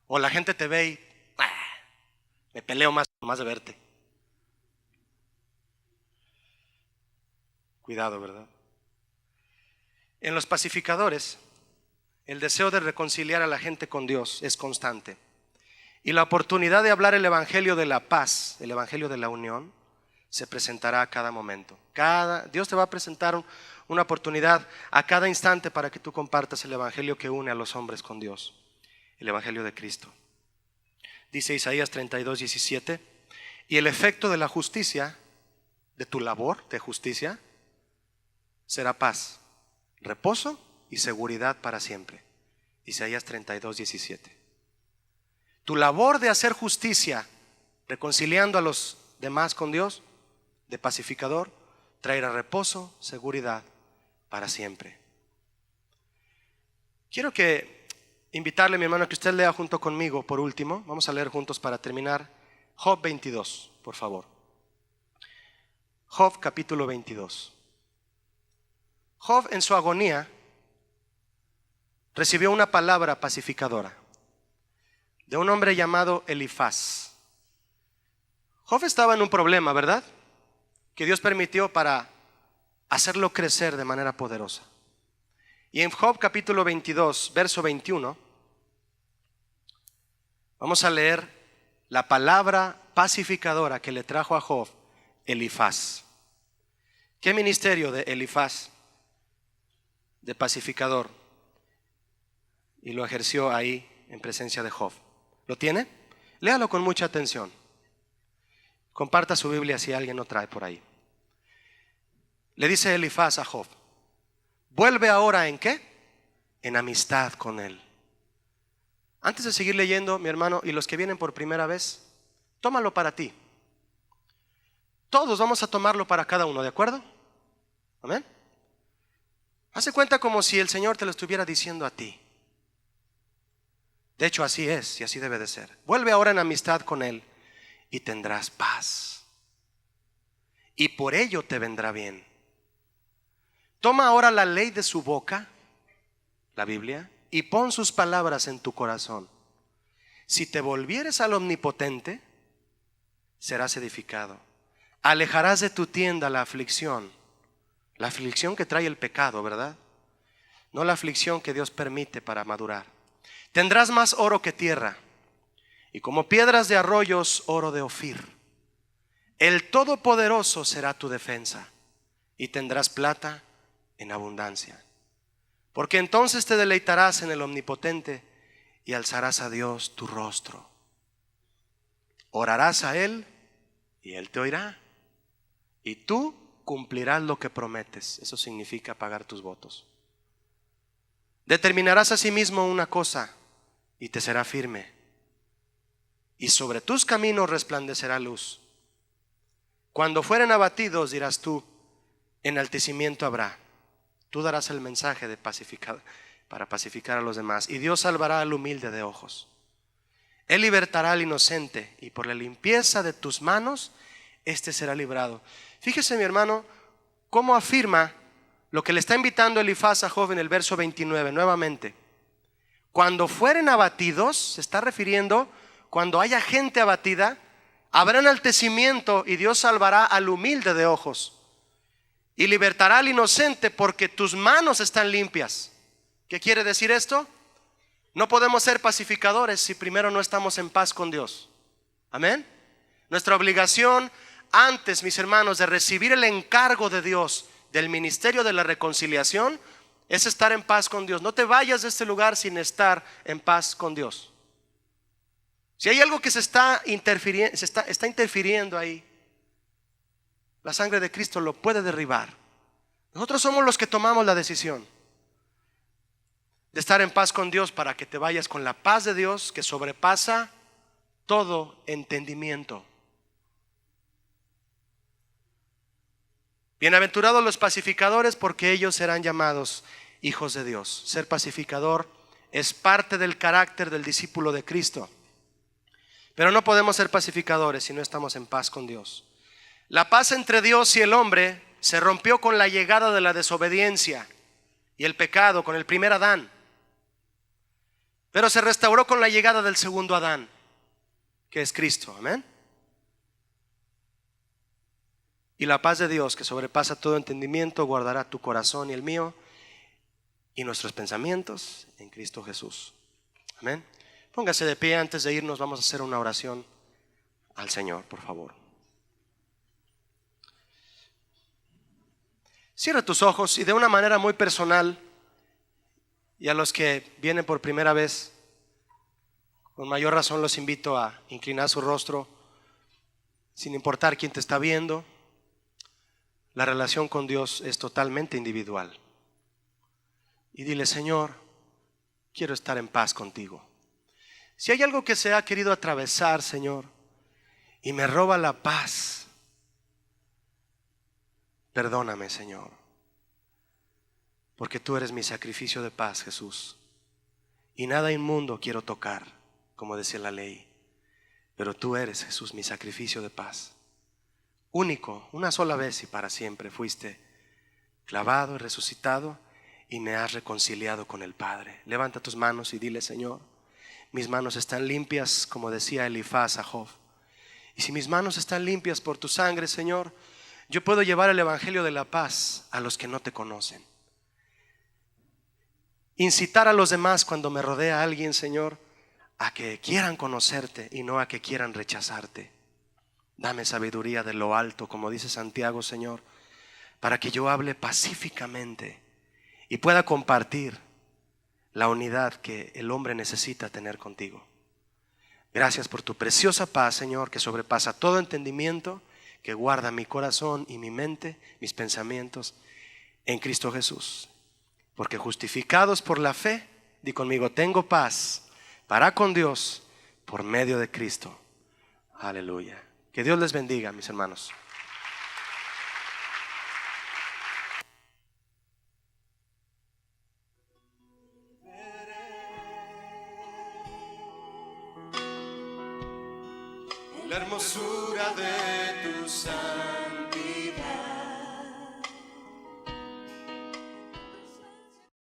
Speaker 1: O la gente te ve y me peleo más de verte. Cuidado, ¿verdad? En los pacificadores, el deseo de reconciliar a la gente con Dios es constante. Y la oportunidad de hablar el evangelio de la paz, el evangelio de la unión, se presentará a cada momento. Dios te va a presentar una oportunidad a cada instante para que tú compartas el evangelio que une a los hombres con Dios, el evangelio de Cristo. Dice Isaías 32:17, y el efecto de la justicia, de tu labor de justicia, será paz, reposo y seguridad para siempre. Isaías 32:17. Tu labor de hacer justicia, reconciliando a los demás con Dios, de pacificador, traerá reposo, seguridad para siempre. Quiero invitarle, mi hermano, a que usted lea junto conmigo por último. Vamos a leer juntos para terminar Job 22, por favor. Job capítulo 22. Job en su agonía recibió una palabra pacificadora de un hombre llamado Elifaz. Job estaba en un problema, ¿verdad?, que Dios permitió para hacerlo crecer de manera poderosa. Y en Job capítulo 22, verso 21, vamos a leer la palabra pacificadora que le trajo a Job Elifaz. ¿Qué ministerio de Elifaz? De pacificador. Y lo ejerció ahí en presencia de Job. ¿Lo tiene? Léalo con mucha atención. Comparta su Biblia si alguien lo trae por ahí. Le dice Elifaz a Job: vuelve ahora ¿en qué? En amistad con él. Antes de seguir leyendo, mi hermano, y los que vienen por primera vez, tómalo para ti. Todos vamos a tomarlo para cada uno, ¿de acuerdo? Amén. Hace cuenta como si el Señor te lo estuviera diciendo a ti. De hecho, así es y así debe de ser. Vuelve ahora en amistad con él y tendrás paz, y por ello te vendrá bien. Toma ahora la ley de su boca, la Biblia, y pon sus palabras en tu corazón. Si te volvieres al Omnipotente, serás edificado. Alejarás de tu tienda la aflicción que trae el pecado, ¿verdad? No la aflicción que Dios permite para madurar. Tendrás más oro que tierra, y como piedras de arroyos, oro de Ofir. El Todopoderoso será tu defensa, y tendrás plata en abundancia. Porque entonces te deleitarás en el Omnipotente y alzarás a Dios tu rostro. Orarás a Él y Él te oirá, y tú cumplirás lo que prometes. Eso significa pagar tus votos. Determinarás asimismo una cosa y te será firme, y sobre tus caminos resplandecerá luz. Cuando fueren abatidos, dirás tú, enaltecimiento habrá. Tú darás el mensaje de pacificar, para pacificar a los demás, y Dios salvará al humilde de ojos. Él libertará al inocente, y por la limpieza de tus manos éste será librado. Fíjese, mi hermano, cómo afirma lo que le está invitando Elifaz a Job en el verso 29 nuevamente. Cuando fueren abatidos, se está refiriendo cuando haya gente abatida, habrá enaltecimiento y Dios salvará al humilde de ojos y libertará al inocente porque tus manos están limpias. ¿Qué quiere decir esto? No podemos ser pacificadores si primero no estamos en paz con Dios. Amén. Nuestra obligación antes, mis hermanos, de recibir el encargo de Dios del ministerio de la reconciliación es estar en paz con Dios. No te vayas de este lugar sin estar en paz con Dios. Si hay algo que está interfiriendo ahí, la sangre de Cristo lo puede derribar. Nosotros somos los que tomamos la decisión de estar en paz con Dios para que te vayas con la paz de Dios que sobrepasa todo entendimiento. Bienaventurados los pacificadores, porque ellos serán llamados hijos de Dios. Ser pacificador es parte del carácter del discípulo de Cristo. Pero no podemos ser pacificadores si no estamos en paz con Dios. La paz entre Dios y el hombre se rompió con la llegada de la desobediencia y el pecado, con el primer Adán. Pero se restauró con la llegada del segundo Adán, que es Cristo. Amén. Y la paz de Dios, que sobrepasa todo entendimiento, guardará tu corazón y el mío y nuestros pensamientos en Cristo Jesús. Amén. Póngase de pie. Antes de irnos vamos a hacer una oración al Señor, por favor. Cierra tus ojos y de una manera muy personal, y a los que vienen por primera vez, con mayor razón los invito a inclinar su rostro, sin importar quién te está viendo. La relación con Dios es totalmente individual. Y dile: Señor, quiero estar en paz contigo. Si hay algo que se ha querido atravesar, Señor, y me roba la paz, perdóname, Señor, porque tú eres mi sacrificio de paz, Jesús. Y nada inmundo quiero tocar, como decía la ley, pero tú eres, Jesús, mi sacrificio de paz. Único, una sola vez y para siempre fuiste clavado y resucitado, y me has reconciliado con el Padre. Levanta tus manos y dile: Señor, mis manos están limpias, como decía Elifaz a Job. Y si mis manos están limpias por tu sangre, Señor, yo puedo llevar el evangelio de la paz a los que no te conocen. Incitar a los demás cuando me rodea alguien, Señor, a que quieran conocerte y no a que quieran rechazarte. Dame sabiduría de lo alto, como dice Santiago, Señor, para que yo hable pacíficamente y pueda compartir la unidad que el hombre necesita tener contigo. Gracias por tu preciosa paz, Señor, que sobrepasa todo entendimiento, que guarda mi corazón y mi mente, mis pensamientos en Cristo Jesús. Porque justificados por la fe, di conmigo: tengo paz para con Dios por medio de Cristo. Aleluya. Que Dios les bendiga, mis hermanos. La hermosura de tu sangre.